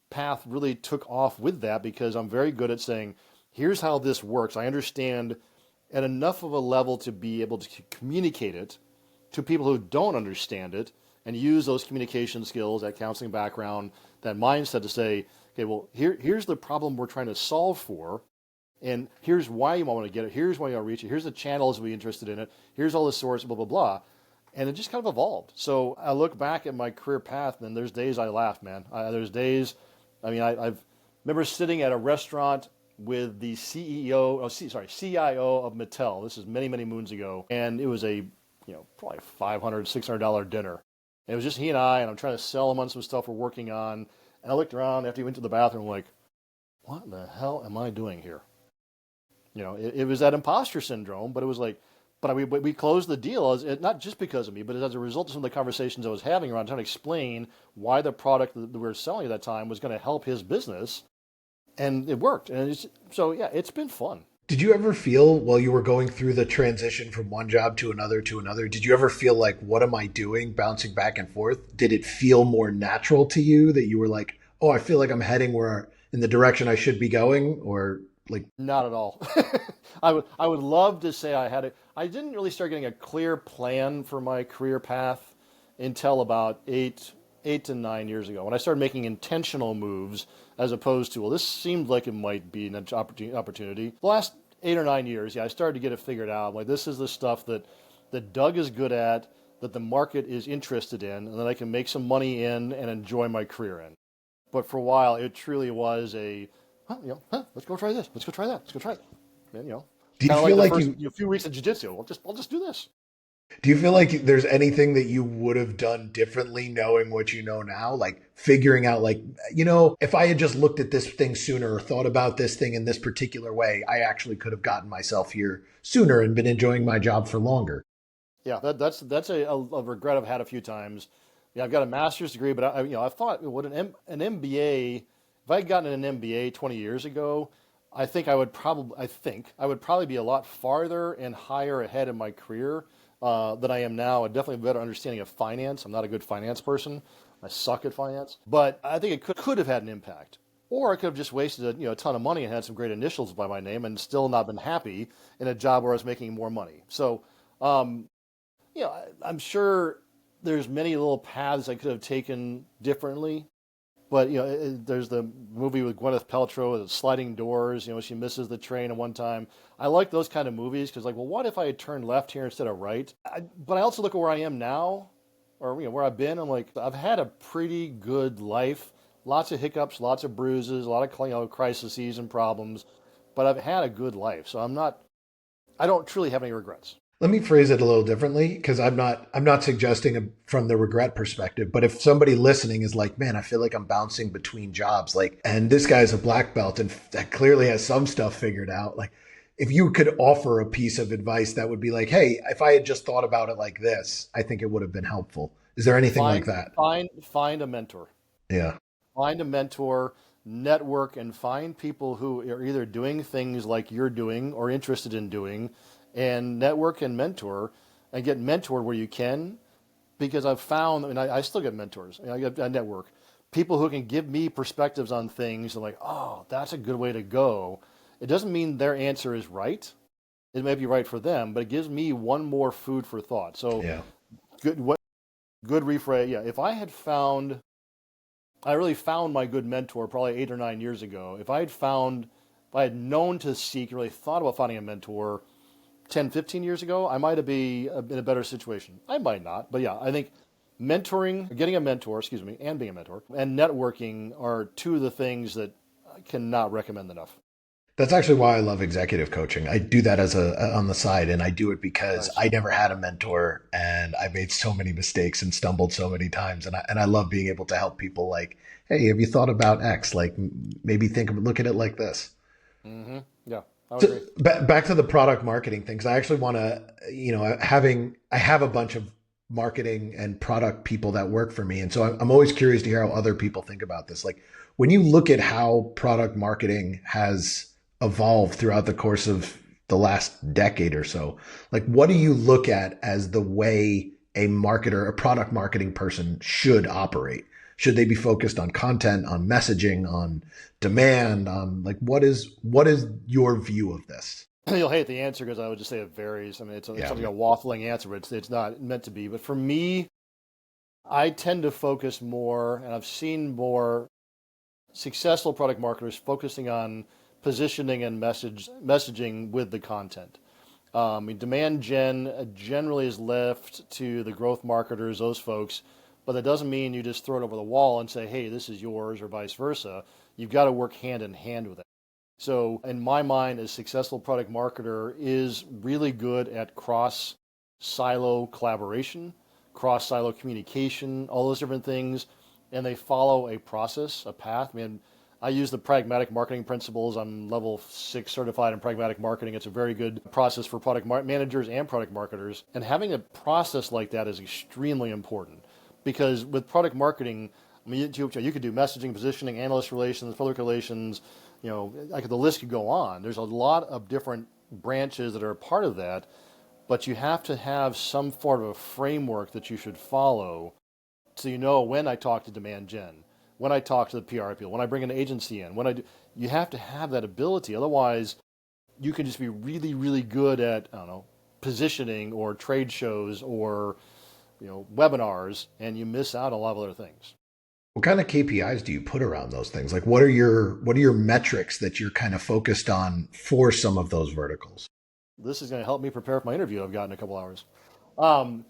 path really took off with that because I'm very good at saying, here's how this works. I understand at enough of a level to be able to communicate it to people who don't understand it and use those communication skills, that counseling background, that mindset to say, okay, well, here's the problem we're trying to solve for. And here's why you want to get it. Here's why you want to reach it. Here's the channels we're interested in it. Here's all the source, blah, blah, blah. And it just kind of evolved. So I look back at my career path and there's days I laugh, man. There's days, I've remember sitting at a restaurant with the CIO of Mattel. This is many, many moons ago. And it was a, probably $500, $600 dinner. And it was just he and I'm trying to sell him on some stuff we're working on. And I looked around after he went to the bathroom, like, what the hell am I doing here? It was that imposter syndrome, but it was like, but we closed the deal, not just because of me, but as a result of some of the conversations I was having around trying to explain why the product that we were selling at that time was going to help his business. And it worked. And it's been fun. Did you ever feel while you were going through the transition from one job to another, did you ever feel like, what am I doing, bouncing back and forth? Did it feel more natural to you that you were like, oh, I feel like I'm heading in the direction I should be going, or like? Not at all. I would love to say I had it. I didn't really start getting a clear plan for my career path until about 8 to 9 years ago, when I started making intentional moves as opposed to, well, this seemed like it might be an opportunity. The last 8 or 9 years, I started to get it figured out. I'm like, this is the stuff that Doug is good at, that the market is interested in, and that I can make some money in and enjoy my career in. But for a while, it truly was let's go try this. Let's go try that. Let's go try it. And, do you feel like a few weeks of jiu-jitsu, I'll just do this. Do you feel like there's anything that you would have done differently knowing what you know now? Like figuring out if I had just looked at this thing sooner or thought about this thing in this particular way, I actually could have gotten myself here sooner and been enjoying my job for longer. Yeah, that's a regret I've had a few times. Yeah, I've got a master's degree, but I thought what an MBA, if I had gotten an MBA 20 years ago, I think I would probably be a lot farther and higher ahead in my career than I am now. I definitely have a better understanding of finance. I'm not a good finance person. I suck at finance. But I think it could have had an impact. Or I could have just wasted a ton of money and had some great initials by my name and still not been happy in a job where I was making more money. So, I'm sure there's many little paths I could have taken differently. But, there's the movie with Gwyneth Paltrow, the sliding doors, she misses the train at one time. I like those kind of movies because, what if I had turned left here instead of right? But I also look at where I am now, or, where I've been. I'm like, I've had a pretty good life. Lots of hiccups, lots of bruises, a lot of crises and problems. But I've had a good life. So I don't truly have any regrets. Let me phrase it a little differently, because I'm not suggesting from the regret perspective, but if somebody listening is like, man, I feel like I'm bouncing between jobs, and this guy's a black belt and that clearly has some stuff figured out, if you could offer a piece of advice that would be like, hey, if I had just thought about it like this, I think it would have been helpful. Is there anything like that? Find a mentor. Yeah. Find a mentor, network, and find people who are either doing things like you're doing or interested in doing, and network and mentor, and get mentored where you can, because I've found, I still get mentors, I get a network, people who can give me perspectives on things, and like, oh, that's a good way to go. It doesn't mean their answer is right. It may be right for them, but it gives me one more food for thought. So yeah. Good rephrase. Yeah, if I really found my good mentor probably 8 or 9 years ago. If I had known to seek, really thought about finding a mentor 10, 15 years ago, I might have been in a better situation. I might not, but yeah, I think getting a mentor, and being a mentor, and networking are two of the things that I cannot recommend enough. That's actually why I love executive coaching. I do that on the side, and I do it because I never had a mentor, and I made so many mistakes and stumbled so many times, and I love being able to help people. Like, hey, have you thought about X? Like, maybe look at it like this. Mm-hmm. Yeah. So, back to the product marketing things. I actually want to, I have a bunch of marketing and product people that work for me. And so I'm always curious to hear how other people think about this. Like, when you look at how product marketing has evolved throughout the course of the last decade or so, like, what do you look at as the way a marketer, a product marketing person should operate? Should they be focused on content, on messaging, on demand, on like what is your view of this? You'll hate the answer because I would just say it varies. I mean, it's Yeah. something a waffling answer, but it's not meant to be. But for me, I tend to focus more, and I've seen more successful product marketers focusing on positioning and messaging with the content. Demand gen generally is left to the growth marketers, those folks, but that doesn't mean you just throw it over the wall and say, hey, this is yours, or vice versa. You've got to work hand in hand with it. So in my mind, a successful product marketer is really good at cross silo collaboration, cross silo communication, all those different things, and they follow a process, a path. I mean, I use the pragmatic marketing principles. I'm level 6 certified in pragmatic marketing. It's a very good process for product managers and product marketers. And having a process like that is extremely important because with product marketing, I mean, you could do messaging, positioning, analyst relations, public relations, the list could go on. There's a lot of different branches that are a part of that, but you have to have some sort of a framework that you should follow so you know when I talk to demand gen, when I talk to the PR people, when I bring an agency in, you have to have that ability. Otherwise, you can just be really, really good at, I don't know, positioning or trade shows or, webinars, and you miss out on a lot of other things. What kind of KPIs do you put around those things? Like what are your metrics that you're kind of focused on for some of those verticals? This is going to help me prepare for my interview I've got in a couple hours. Product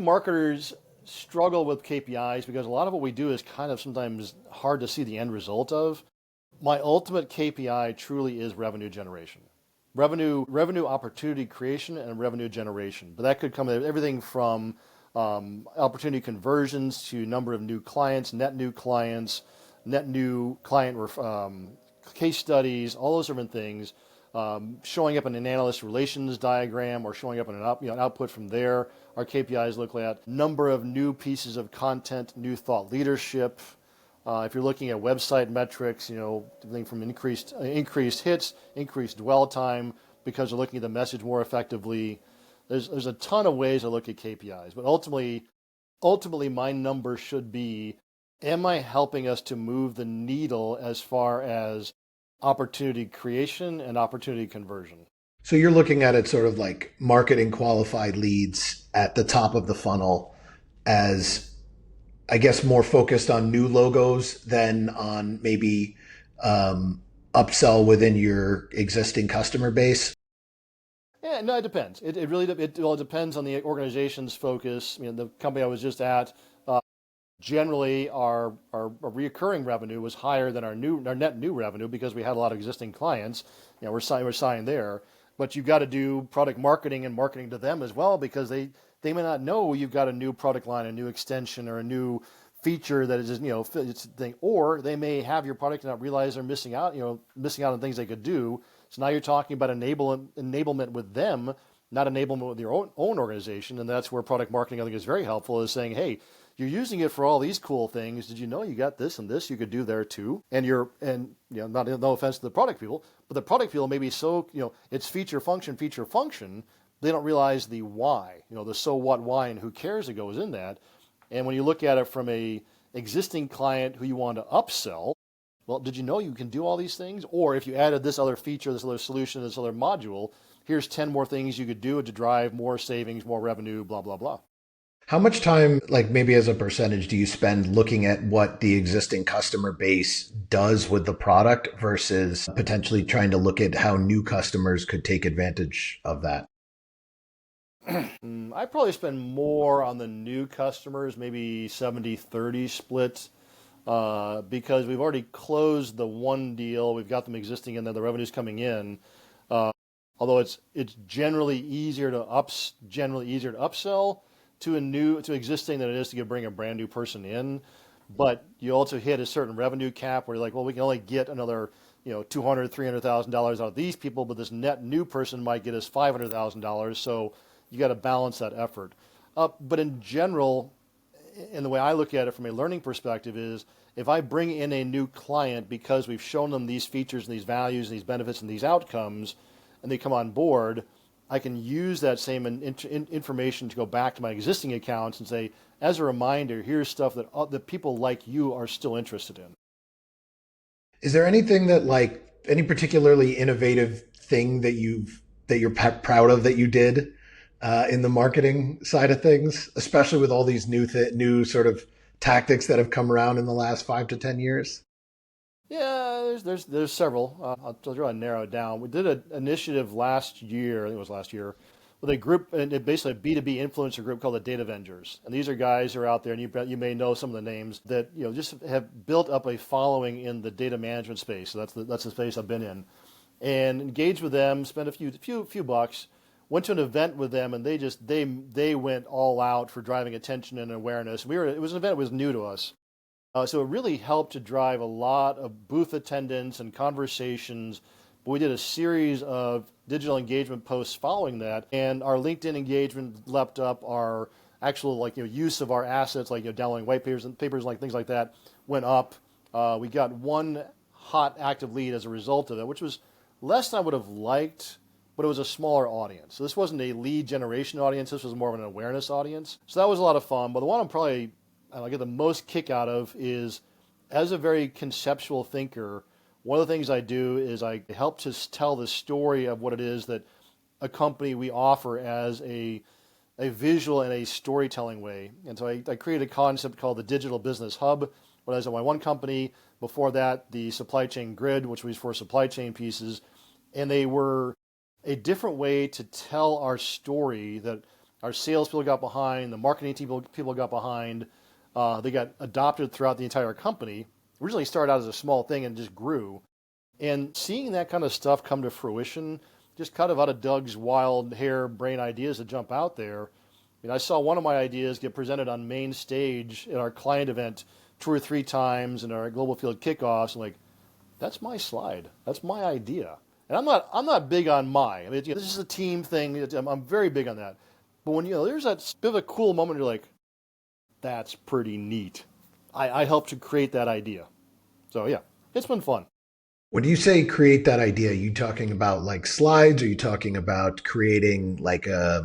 marketers struggle with KPIs because a lot of what we do is kind of sometimes hard to see the end result of. My ultimate KPI truly is revenue generation. Revenue opportunity creation and revenue generation. But that could come with everything from opportunity conversions to number of new clients, net new client case studies, all those different things. Showing up in an analyst relations diagram or showing up in an output from there. Our KPIs look at number of new pieces of content, new thought leadership. If you're looking at website metrics, everything from increased hits, increased dwell time because you're looking at the message more effectively. There's a ton of ways to look at KPIs, but ultimately my number should be, am I helping us to move the needle as far as opportunity creation and opportunity conversion? So you're looking at it sort of like marketing qualified leads at the top of the funnel as, I guess, more focused on new logos than on maybe upsell within your existing customer base? Yeah, no, it depends. It really depends on the organization's focus. The company I was just at, generally our recurring revenue was higher than our net new revenue because we had a lot of existing clients. We're signed there. But you've got to do product marketing and marketing to them as well because they may not know you've got a new product line, a new extension, or a new feature that is just it's a thing, or they may have your product and not realize they're missing out on things they could do. So now you're talking about enablement with them, not enablement with your own organization, and that's where product marketing I think is very helpful. Is saying, hey, you're using it for all these cool things. Did you know you got this and this you could do there too? And not no offense to the product people, but the product people may be so it's feature function. They don't realize the why, the so what, why, and who cares that goes in that. And when you look at it from a existing client who you want to upsell, well, did you know you can do all these things? Or if you added this other feature, this other solution, this other module, here's 10 more things you could do to drive more savings, more revenue, blah, blah, blah. How much time, like maybe as a percentage, do you spend looking at what the existing customer base does with the product versus potentially trying to look at how new customers could take advantage of that? I probably spend more on the new customers, maybe 70-30 split, because we've already closed the one deal. We've got them existing and then the revenue's coming in. Although it's generally easier to upsell to existing than it is to bring a brand new person in. But you also hit a certain revenue cap where you're like, well, we can only get another $200,000, $300,000 out of these people, but this net new person might get us $500,000. So you got to balance that effort. But in general, and the way I look at it from a learning perspective is, if I bring in a new client because we've shown them these features and these values and these benefits and these outcomes, and they come on board, I can use that same information to go back to my existing accounts and say, as a reminder, here's stuff that people like you are still interested in. Is there anything that like any particularly innovative thing that you're proud of that you did in the marketing side of things, especially with all these new sort of tactics that have come around in the last 5 to 10 years? Yeah, there's several. I'll try to narrow it down. We did an initiative last year, I think it was last year, with a group, and basically a B2B influencer group called the Data Avengers. And these are guys who are out there, and you may know some of the names that just have built up a following in the data management space. So that's the space I've been in, and engaged with them, spent a few bucks, went to an event with them, and they went all out for driving attention and awareness. It was an event that was new to us. So it really helped to drive a lot of booth attendance and conversations. But we did a series of digital engagement posts following that, and our LinkedIn engagement leapt up. Our actual use of our assets, downloading white papers and things like that, went up. We got one hot active lead as a result of it, which was less than I would have liked, but it was a smaller audience. So this wasn't a lead generation audience. This was more of an awareness audience. So that was a lot of fun. But the one I get the most kick out of is, as a very conceptual thinker, one of the things I do is I help to tell the story of what it is that a company we offer as a visual and a storytelling way. And so I created a concept called the Digital Business Hub. When I was at my one company, before that, the Supply Chain Grid, which was for supply chain pieces. And they were a different way to tell our story that our salespeople got behind, the marketing people got behind. They got adopted throughout the entire company. Originally started out as a small thing and just grew. And seeing that kind of stuff come to fruition, just kind of out of Doug's wild hair-brain ideas that jump out there. I saw one of my ideas get presented on main stage at our client event 2 or 3 times in our global field kickoffs. I'm like, that's my slide. That's my idea. And I'm not big on this is a team thing. I'm very big on that. But when there's that bit of a cool moment, you're like, that's pretty neat. I helped to create that idea. So yeah, it's been fun. When you say create that idea, are you talking about like slides? Are you talking about creating like a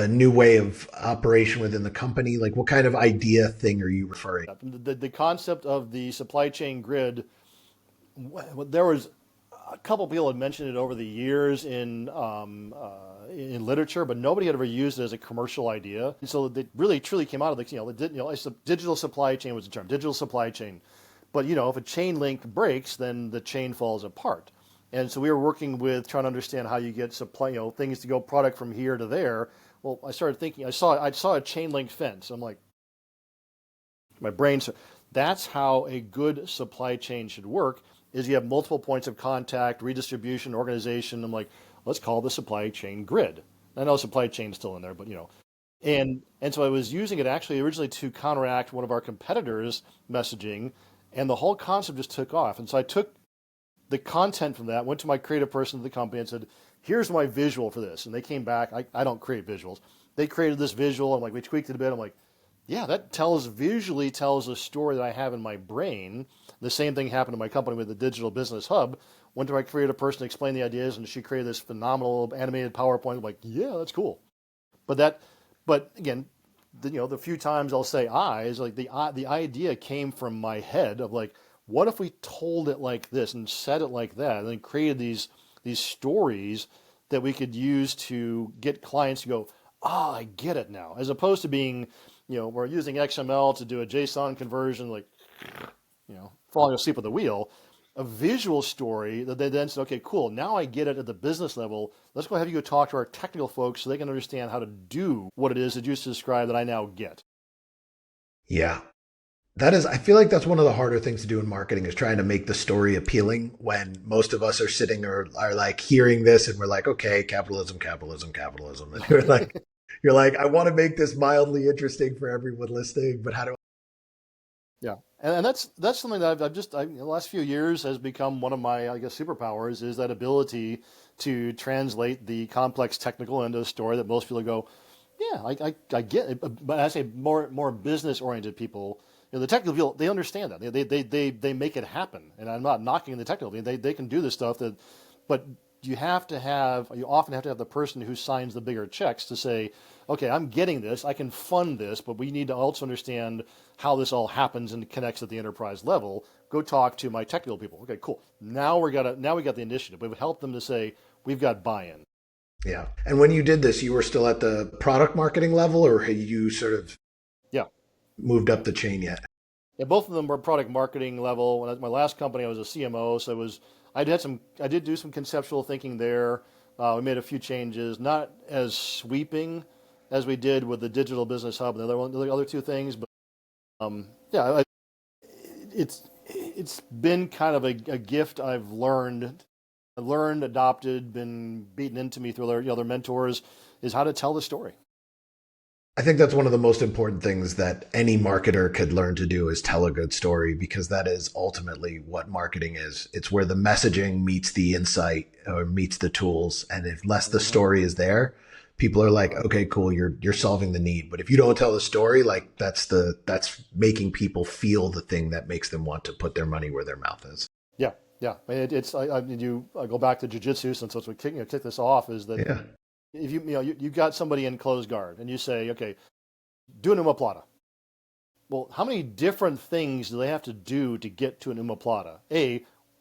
new way of operation within the company? Like what kind of idea thing are you referring? The concept of the supply chain grid, there was a couple people had mentioned it over the years in literature, but nobody had ever used it as a commercial idea. And so it really truly came out of digital supply chain was the term, digital supply chain. But if a chain link breaks, then the chain falls apart. And so we were working with trying to understand how you get supply, things to go product from here to there. Well, I started thinking, I saw a chain link fence. I'm like, my brain said, that's how a good supply chain should work, is you have multiple points of contact, redistribution, organization. I'm like, let's call the supply chain grid. I know supply chain is still in there, but and so I was using it actually originally to counteract one of our competitors' messaging, and the whole concept just took off. And so I took the content from that, went to my creative person at the company and said, here's my visual for this. And they came back. I don't create visuals. They created this visual. I'm like, we tweaked it a bit. I'm like, yeah, that visually tells a story that I have in my brain. The same thing happened to my company with the Digital Business Hub. Went to my creative person to explain the ideas, and she created this phenomenal animated PowerPoint. I'm like, yeah, that's cool. But again, the few times I'll say is like the idea came from my head of like, what if we told it like this and said it like that, and then created these stories that we could use to get clients to go, I get it now, as opposed to being, we're using XML to do a JSON conversion, like, falling asleep at the wheel. A visual story that they then said, okay, cool, now I get it at the business level. Let's go have you go talk to our technical folks so they can understand how to do what it is that you just described that I now get. Yeah. I feel like that's one of the harder things to do in marketing, is trying to make the story appealing when most of us are sitting or are like hearing this and we're like, okay, capitalism. And you're like, I want to make this mildly interesting for everyone listening, but how do Yeah, and that's something that in the last few years has become one of my, I guess, superpowers, is that ability to translate the complex technical into a story that most people go, yeah, I get it. But I say more business oriented people, the technical people, they understand that they make it happen. And I'm not knocking the technical people. They can do this stuff but you often have to have the person who signs the bigger checks to say, okay, I'm getting this, I can fund this, but we need to also understand how this all happens and connects at the enterprise level. Go talk to my technical people. Okay, cool. Now we got the initiative. We would help them to say, we've got buy-in. Yeah. And when you did this, you were still at the product marketing level, or had you sort of Yeah. moved up the chain yet? Yeah, both of them were product marketing level. When I was my last company, I was a CMO, so I did do some conceptual thinking there. We made a few changes, not as sweeping as we did with the digital business hub and the other two things, but yeah, it's been kind of a gift I've learned, adopted, been beaten into me through other mentors, is how to tell the story. I think that's one of the most important things that any marketer could learn to do is tell a good story, because that is ultimately what marketing is. It's where the messaging meets the insight or meets the tools. And unless the story is there, people are like, okay, cool, you're solving the need. But if you don't tell the story, like that's making people feel the thing that makes them want to put their money where their mouth is. Yeah. Yeah. I go back to jiu-jitsu, since that's what kick this off, is that Yeah. if you got somebody in closed guard and you say, okay, do an omoplata. Well, how many different things do they have to do to get to an omoplata?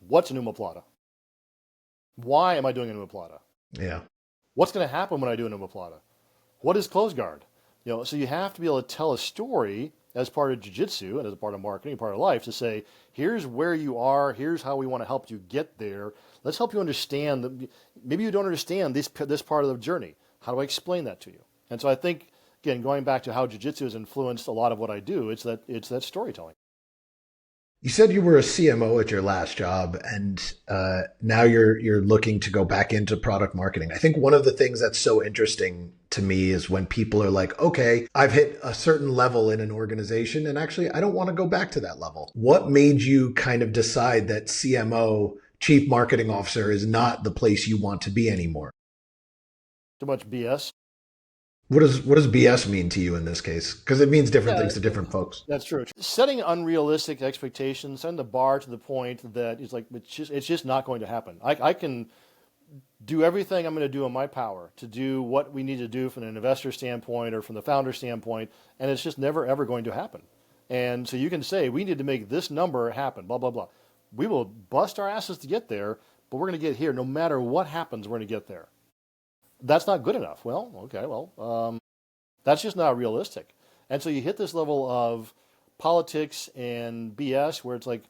What's an omoplata? Why am I doing an omoplata? Yeah. What's going to happen when I do an omoplata? What is closed guard? So you have to be able to tell a story as part of jiu-jitsu and as a part of marketing, part of life, to say, here's where you are, here's how we want to help you get there. Let's help you understand that maybe you don't understand this part of the journey. How do I explain that to you? And so I think, again, going back to how jiu-jitsu has influenced a lot of what I do, it's that storytelling. You said you were a CMO at your last job, and now you're looking to go back into product marketing. I think one of the things that's so interesting to me is when people are like, okay, I've hit a certain level in an organization, and actually I don't want to go back to that level. What made you kind of decide that CMO, Chief Marketing Officer, is not the place you want to be anymore? Too much BS. What does BS mean to you in this case? Because it means different things to different folks. That's true. Setting unrealistic expectations, setting the bar to the point that it's just not going to happen. I can do everything I'm going to do in my power to do what we need to do from an investor standpoint or from the founder standpoint, and it's just never ever going to happen. And so you can say, we need to make this number happen, blah, blah, blah. We will bust our asses to get there, but we're going to get here. No matter what happens, we're going to get there. That's not good enough. Well, okay, that's just not realistic. And so you hit this level of politics and BS where it's like,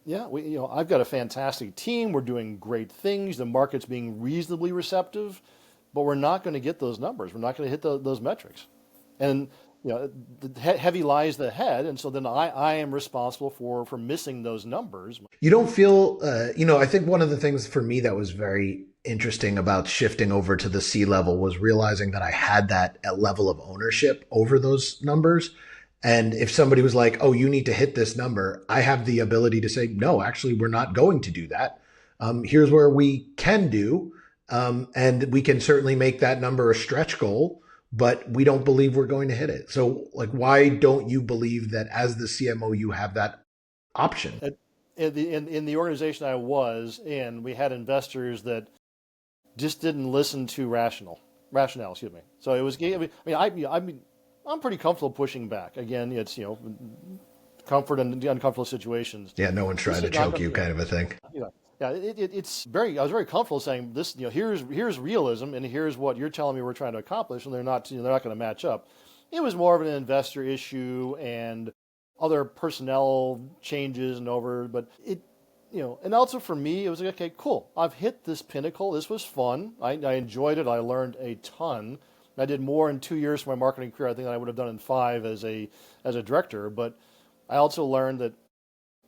yeah, I've got a fantastic team. We're doing great things. The market's being reasonably receptive, but we're not going to get those numbers. We're not going to hit those metrics. And the heavy lies the head. And so then I am responsible for missing those numbers. You don't feel, I think one of the things for me that was very interesting about shifting over to the C level was realizing that I had that level of ownership over those numbers. And if somebody was like, oh, you need to hit this number, I have the ability to say, no, actually, we're not going to do that. Here's where we can do. And we can certainly make that number a stretch goal, but we don't believe we're going to hit it. So like, why don't you believe that as the CMO, you have that option? In the organization I was in, we had investors that just didn't listen to rationale. Excuse me. So it was. I'm pretty comfortable pushing back. Again, it's comfort in the uncomfortable situations. Yeah, no one's trying to choke you, kind of a thing. Yeah, it's very. I was very comfortable saying this. Here's realism, and here's what you're telling me we're trying to accomplish, and they're not going to match up. It was more of an investor issue and other personnel changes but and also for me, it was like, okay, cool. I've hit this pinnacle. This was fun. I enjoyed it. I learned a ton. I did more in 2 years for my marketing career, I think, than I would have done in 5 as a director. But I also learned that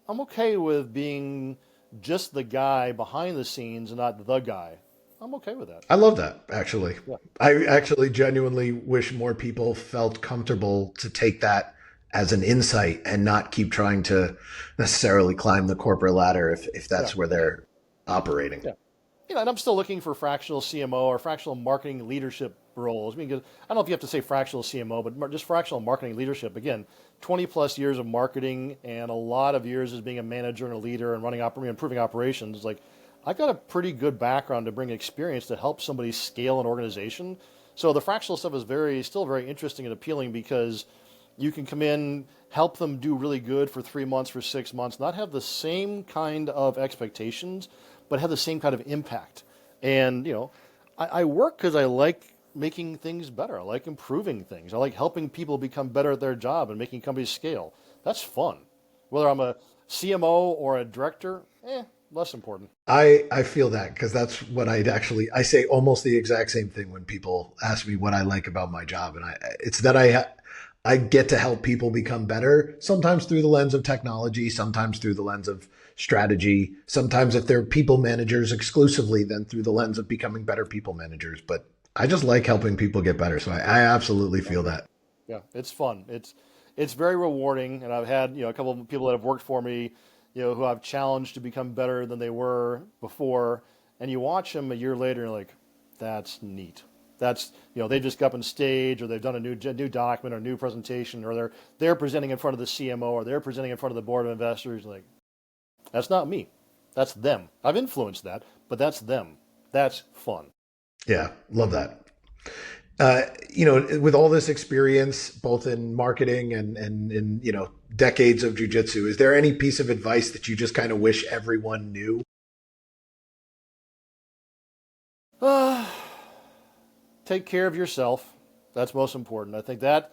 I'm okay with being just the guy behind the scenes and not the guy. I'm okay with that. I love that, actually. Yeah. I actually genuinely wish more people felt comfortable to take that as an insight and not keep trying to necessarily climb the corporate ladder if that's where they're operating. Yeah. And I'm still looking for fractional CMO or fractional marketing leadership roles. I mean, I don't know if you have to say fractional CMO, but just fractional marketing leadership. Again, 20 plus years of marketing and a lot of years as being a manager and a leader and improving operations. Like, I've got a pretty good background to bring experience to help somebody scale an organization. So the fractional stuff is still very interesting and appealing because you can come in, help them do really good for 3 months, for 6 months, not have the same kind of expectations, but have the same kind of impact. And, I work because I like making things better. I like improving things. I like helping people become better at their job and making companies scale. That's fun. Whether I'm a CMO or a director, less important. I feel that because that's what I say almost the exact same thing when people ask me what I like about my job, and it's that I get to help people become better. Sometimes through the lens of technology, sometimes through the lens of strategy, sometimes if they're people managers exclusively, then through the lens of becoming better people managers. But I just like helping people get better, so I absolutely feel that. Yeah, it's fun. It's very rewarding, and I've had a couple of people that have worked for me, who I've challenged to become better than they were before, and you watch them a year later, and you're like, that's neat. That's they just got up on stage, or they've done a new document or a new presentation, or they're presenting in front of the CMO, or they're presenting in front of the board of investors. Like, that's not me, that's them. I've influenced that, but that's them. That's fun. Yeah, love that. With all this experience, both in marketing and in, decades of jujitsu, is there any piece of advice that you just kind of wish everyone knew? Take care of yourself. That's most important. I think that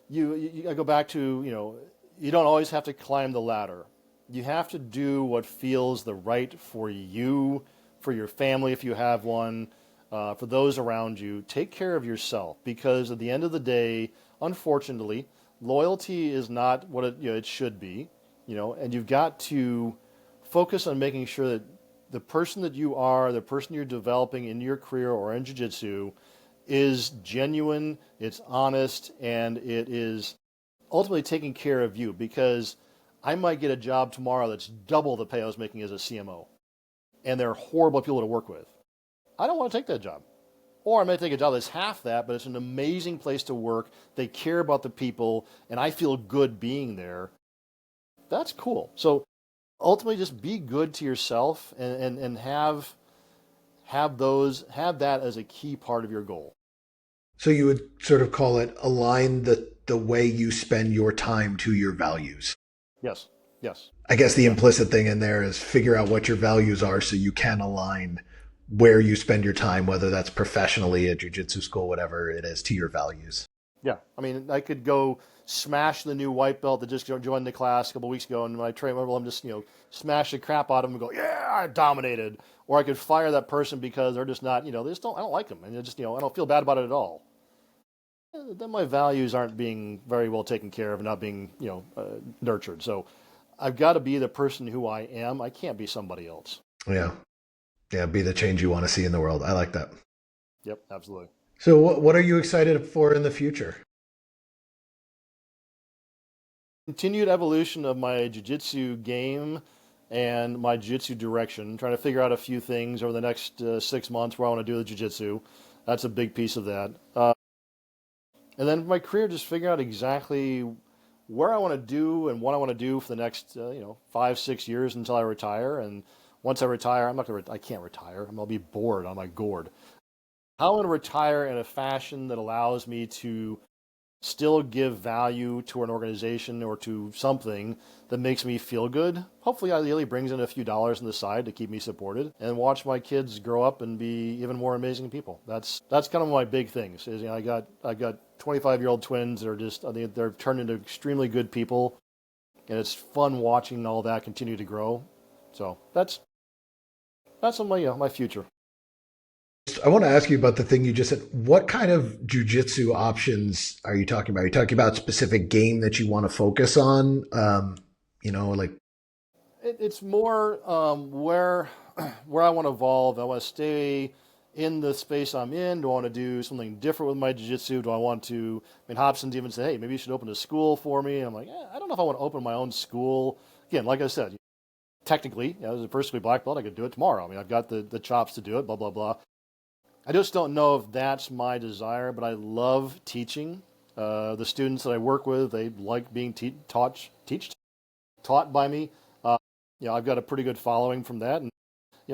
I go back to, you don't always have to climb the ladder. You have to do what feels the right for you, for your family if you have one, for those around you. Take care of yourself because at the end of the day, unfortunately, loyalty is not what it should be, and you've got to focus on making sure that the person that you are, the person you're developing in your career or in jiu-jitsu is genuine, it's honest, and it is ultimately taking care of you because I might get a job tomorrow that's double the pay I was making as a CMO, and they're horrible people to work with. I don't want to take that job. Or I may take a job that's half that, but it's an amazing place to work. They care about the people, and I feel good being there. That's cool. So ultimately, just be good to yourself and have that as a key part of your goal. So you would sort of call it align the way you spend your time to your values. Yes. Yes. I guess the Yeah. implicit thing in there is figure out what your values are so you can align where you spend your time, whether that's professionally at jiu-jitsu school, whatever it is, to your values. Yeah. I mean, I could go smash the new white belt that just joined the class a couple weeks ago, and when I train, I'm just smash the crap out of them and go, yeah, I dominated. Or I could fire that person because they're just not, they just don't. I don't like them, and I don't feel bad about it at all. Then my values aren't being very well taken care of and not being, nurtured. So I've got to be the person who I am. I can't be somebody else. Yeah. Yeah. Be the change you want to see in the world. I like that. Yep, absolutely. So what are you excited for in the future? Continued evolution of my jiu-jitsu game and my jiu-jitsu direction. Trying to figure out a few things over the next 6 months where I want to do the jiu-jitsu. That's a big piece of that. And then my career, just figure out exactly where I want to do and what I want to do for the next 5-6 years until I retire. And once I retire, I can't retire. I'll be bored on my gourd. How I'm going to retire in a fashion that allows me to still give value to an organization or to something that makes me feel good. Hopefully, ideally brings in a few dollars on the side to keep me supported and watch my kids grow up and be even more amazing people. That's kind of my big things. Is I got 25-year-old twins that are just they're turned into extremely good people, and it's fun watching all that continue to grow. So that's my future. I want to ask you about the thing you just said. What kind of jujitsu options are you talking about? Are you talking about specific game that you want to focus on? Like It's more where I want to evolve. I want to stay in the space I'm in. Do I want to do something different with my jiu-jitsu? Do I want to? I mean, Hobson's even said, "Hey, maybe you should open a school for me." And I'm like, I don't know if I want to open my own school. Again, like I said, technically, as a first degree black belt, I could do it tomorrow. I mean, I've got the chops to do it. Blah blah blah. I just don't know if that's my desire, but I love teaching. The students that I work with, they like being taught by me. I've got a pretty good following from that. And,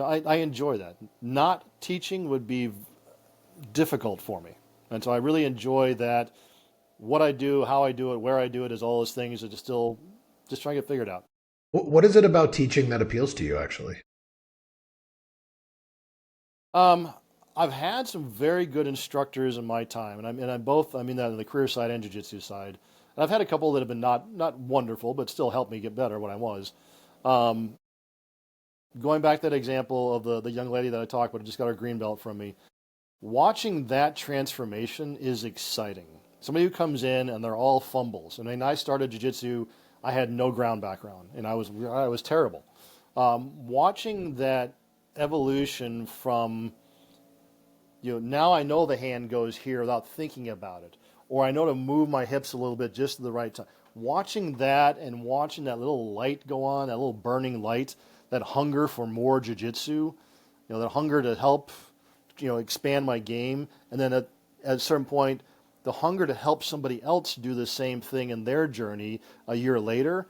I enjoy that. Not teaching would be difficult for me. And so I really enjoy that. What I do, how I do it, where I do it is all those things that just trying to get figured out. What is it about teaching that appeals to you, actually? Um, I've had some very good instructors in my time, I mean that on the career side and jiu-jitsu side. And I've had a couple that have been not wonderful, but still helped me get better when I was. Um, Going back to that example of the young lady that I talked about, who just got her green belt from me, watching that transformation is exciting. Somebody who comes in and they're all fumbles. And when I started jiu-jitsu, I had no ground background, and I was terrible. Watching that evolution from, now I know the hand goes here without thinking about it, or I know to move my hips a little bit just at the right time. Watching that and watching that little light go on, that little burning light, that hunger for more jiu-jitsu, that hunger to help, expand my game, and then at a certain point, the hunger to help somebody else do the same thing in their journey a year later.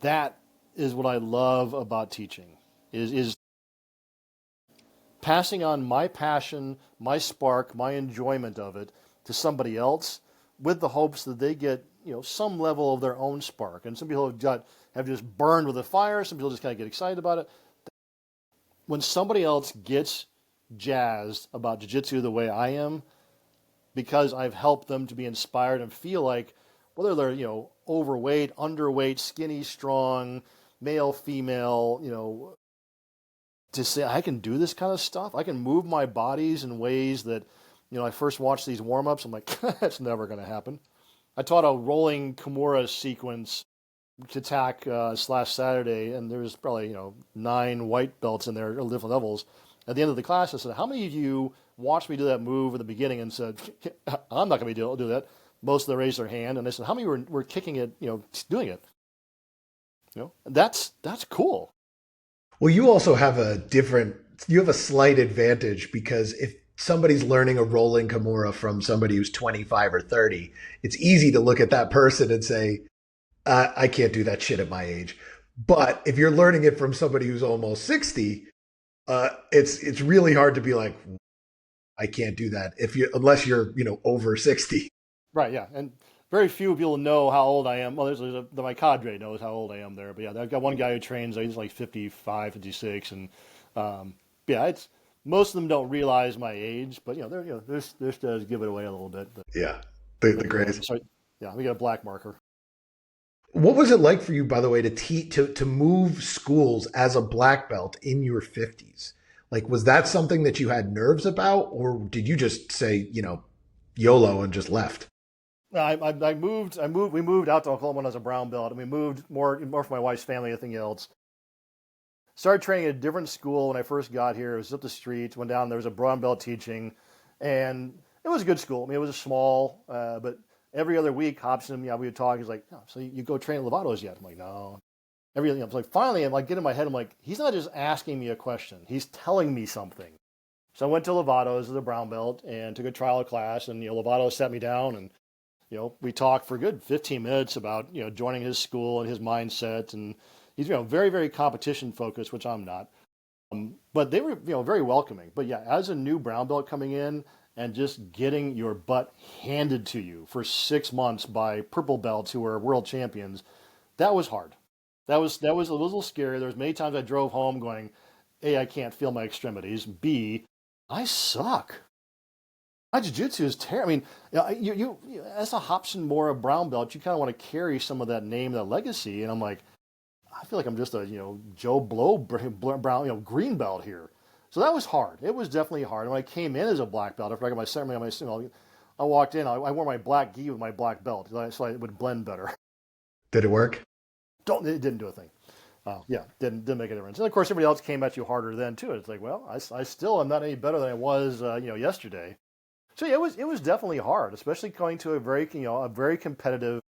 That is what I love about teaching. Is passing on my passion, my spark, my enjoyment of it to somebody else with the hopes that they get, some level of their own spark. And some people have just burned with the fire. Some people just kind of get excited about it. When somebody else gets jazzed about jiu-jitsu the way I am, because I've helped them to be inspired and feel like, whether they're, overweight, underweight, skinny, strong, male, female, to say I can do this kind of stuff. I can move my bodies in ways that, I first watched these warm-ups. I'm like, that's never going to happen. I taught a rolling Kimura sequence to tack slash Saturday, and there was probably, 9 white belts in there at different levels. At the end of the class, I said, how many of you watched me do that move at the beginning and said, I'm not going to be able to do that? Most of them raised their hand, and they said, how many were kicking it, doing it? That's cool. Well, you have a slight advantage because if somebody's learning a rolling Kimura from somebody who's 25 or 30, it's easy to look at that person and say, I can't do that shit at my age. But if you're learning it from somebody who's almost 60, it's really hard to be like, I can't do that unless you're over 60. Right, yeah, and very few people know how old I am. Well, my cadre knows how old I am there, but yeah, I've got one guy who trains. He's like 55, 56, and it's most of them don't realize my age, but this does give it away a little bit. But, Yeah, the greatest. so, yeah, we got a black marker. What was it like for you, by the way, to move schools as a black belt in your 50s? Like, was that something that you had nerves about, or did you just say, YOLO and just left? I moved. We moved out to Oklahoma when I was a brown belt, and we moved more for my wife's family than anything else. Started training at a different school when I first got here. It was up the street. Went down. There was a brown belt teaching, and it was a good school. I mean, it was small, but every other week, Hobson, we would talk. He's like, oh, "So you go train at Lovato's yet?" I'm like, "No." Everything. I'm like, finally, I'm like, getting in my head. I'm like, he's not just asking me a question. He's telling me something. So I went to Lovato's as a brown belt and took a trial class, and Lovato sat me down and we talked for a good 15 minutes about, joining his school and his mindset. And he's, very, very competition focused, which I'm not. But they were, very welcoming. But yeah, as a new brown belt coming in and just getting your butt handed to you for 6 months by purple belts who are world champions, that was hard. That was a little scary. There was many times I drove home going, A, I can't feel my extremities. B, I suck. My jiu-jitsu is terrible. I mean, you as a Robson Moura brown belt, you kind of want to carry some of that name, that legacy. And I'm like, I feel like I'm just a Joe Blow brown green belt here. So that was hard. It was definitely hard. When I came in as a black belt, after I got my ceremony, I walked in. I wore my black gi with my black belt so it would blend better. Did it work? It didn't do a thing. Didn't make a difference. And of course, everybody else came at you harder then too. It's like, well, I still am not any better than I was, yesterday. So yeah, it was definitely hard, especially going to a very competitive,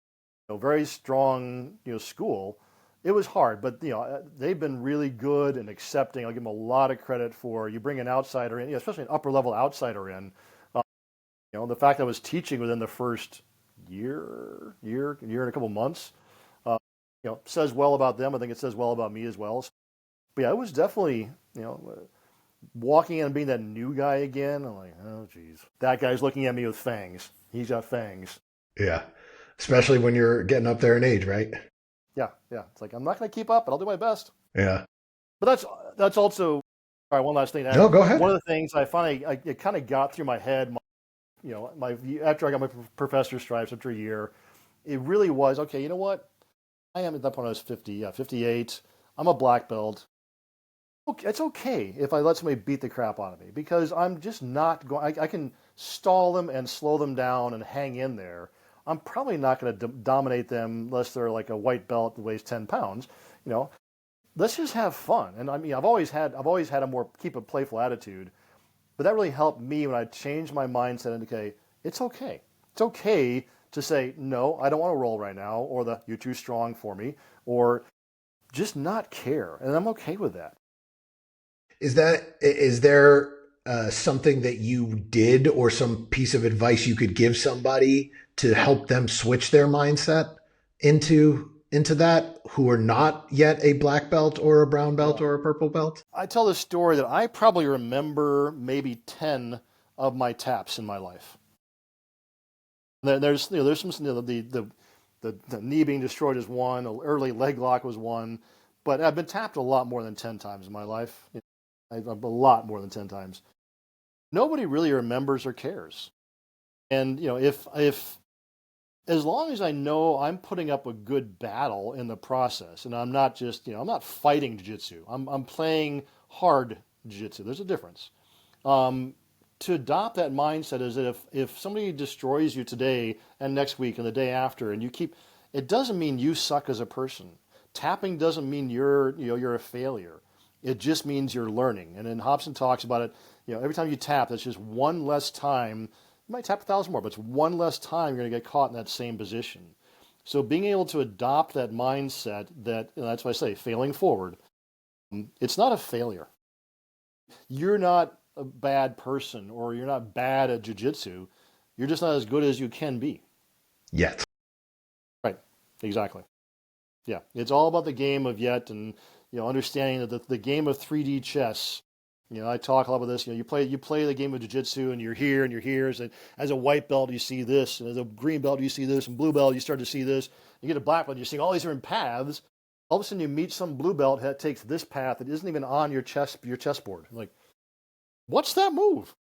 very strong, school. It was hard, but they've been really good and accepting. I'll give them a lot of credit for you bring an outsider in, especially an upper level outsider in. The fact that I was teaching within the first year and a couple months, says well about them. I think it says well about me as well. But yeah, it was definitely walking in and being that new guy again. I'm like, oh, geez. That guy's looking at me with fangs. He's got fangs. Yeah. Especially when you're getting up there in age, right? Yeah. It's like, I'm not going to keep up, but I'll do my best. Yeah. But that's also, all right, one last thing. No, go ahead. One of the things I finally, it kind of got through my head, after I got my professor's stripes after a year, it really was, okay, you know what? I am at that point I was 58. I'm a black belt. Okay, it's okay if I let somebody beat the crap out of me because I'm just not going. I can stall them and slow them down and hang in there. I'm probably not going to dominate them unless they're like a white belt that weighs 10 pounds. Let's just have fun. And I mean, I've always had keep a playful attitude, but that really helped me when I changed my mindset and okay, it's okay. It's okay to say no, I don't want to roll right now, or you're too strong for me, or just not care, and I'm okay with that. Is there something that you did or some piece of advice you could give somebody to help them switch their mindset into that who are not yet a black belt or a brown belt or a purple belt? I tell this story that I probably remember maybe 10 of my taps in my life. There's some, the knee being destroyed is one, an early leg lock was one, but I've been tapped a lot more than 10 times in my life. A lot more than 10 times. Nobody really remembers or cares. And, if as long as I know I'm putting up a good battle in the process, and I'm not just, I'm not fighting jiu-jitsu. I'm playing hard jiu-jitsu. There's a difference. To adopt that mindset is that if somebody destroys you today and next week and the day after, and it doesn't mean you suck as a person. Tapping doesn't mean you're a failure. It just means you're learning. And then Robson talks about it, every time you tap, that's just one less time. You might tap 1,000 more, but it's one less time you're going to get caught in that same position. So being able to adopt that mindset that's why I say failing forward, it's not a failure. You're not a bad person or you're not bad at jiu-jitsu. You're just not as good as you can be. Yet. Right. Exactly. Yeah. It's all about the game of yet and, understanding that the game of 3D chess, I talk a lot about this, you play the game of jiu-jitsu and you're here and you're here. As a white belt, you see this, and as a green belt, you see this, and blue belt, you start to see this. You get a black belt, you're seeing all these different paths. All of a sudden you meet some blue belt that takes this path that isn't even on your chessboard. Like, what's that move?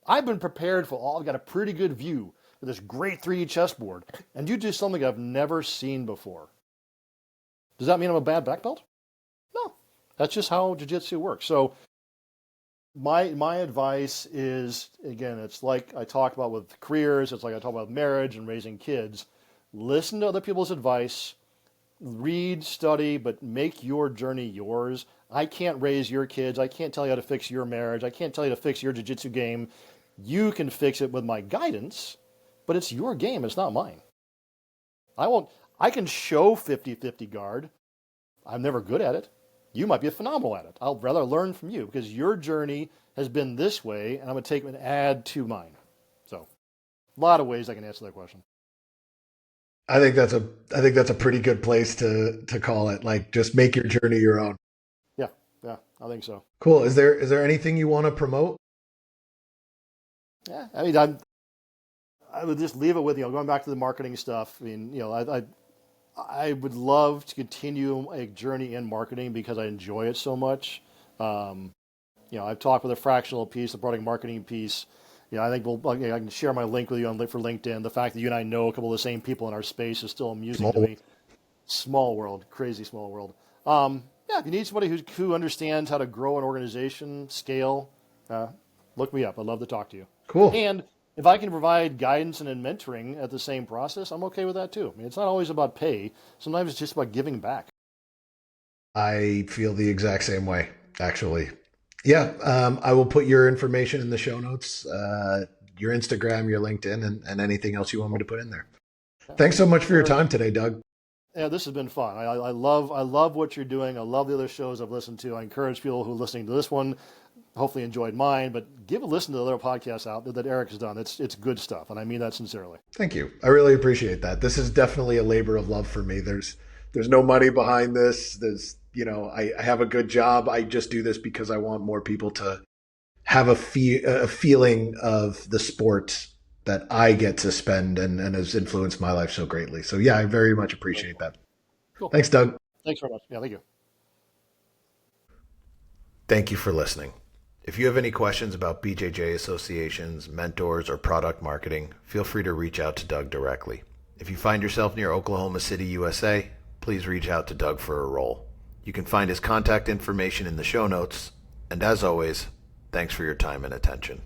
I've been prepared I've got a pretty good view of this great 3D chessboard, and you do something I've never seen before. Does that mean I'm a bad black belt? No, that's just how jiu-jitsu works. So my advice is, again, it's like I talk about with careers, it's like I talk about marriage and raising kids. Listen to other people's advice, read, study, but make your journey yours. I can't raise your kids. I can't tell you how to fix your marriage. I can't tell you to fix your jiu-jitsu game. You can fix it with my guidance, but it's your game. It's not mine. I can show 50-50 guard. I'm never good at it. You might be phenomenal at it. I'll rather learn from you because your journey has been this way, and I'm going to take and add to mine. So, a lot of ways I can answer that question. I think that's a pretty good place to call it. Like, just make your journey your own. Yeah, I think so. Cool. Is there anything you want to promote? Yeah, I mean, I would just leave it with going back to the marketing stuff. I mean, I would love to continue a journey in marketing because I enjoy it so much. I've talked with a fractional piece, the product marketing piece. I think I can share my link with you for LinkedIn. The fact that you and I know a couple of the same people in our space is still amusing to me. Small world, crazy small world. If you need somebody who understands how to grow an organization, scale, look me up. I'd love to talk to you. Cool. And if I can provide guidance and mentoring at the same process, I'm okay with that too. I mean, it's not always about pay. Sometimes it's just about giving back. I feel the exact same way, actually. Yeah, I will put your information in the show notes, your Instagram, your LinkedIn, and anything else you want me to put in there. Thanks so much for your time today, Doug. Yeah, this has been fun. I love what you're doing. I love the other shows I've listened to. I encourage people who are listening to this one, hopefully enjoyed mine, but give a listen to the other podcasts out there that Eric has done. It's good stuff, and I mean that sincerely. Thank you. I really appreciate that. This is definitely a labor of love for me. There's there's no money behind this. There's, I have a good job. I just do this because I want more people to have a feeling of the sport that I get to spend and has influenced my life so greatly. So yeah, I very much appreciate that. Cool. Thanks, Doug. Thanks very much. Yeah, thank you. Thank you for listening. If you have any questions about BJJ associations, mentors, or product marketing, feel free to reach out to Doug directly. If you find yourself near Oklahoma City, USA, please reach out to Doug for a role. You can find his contact information in the show notes. And as always, thanks for your time and attention.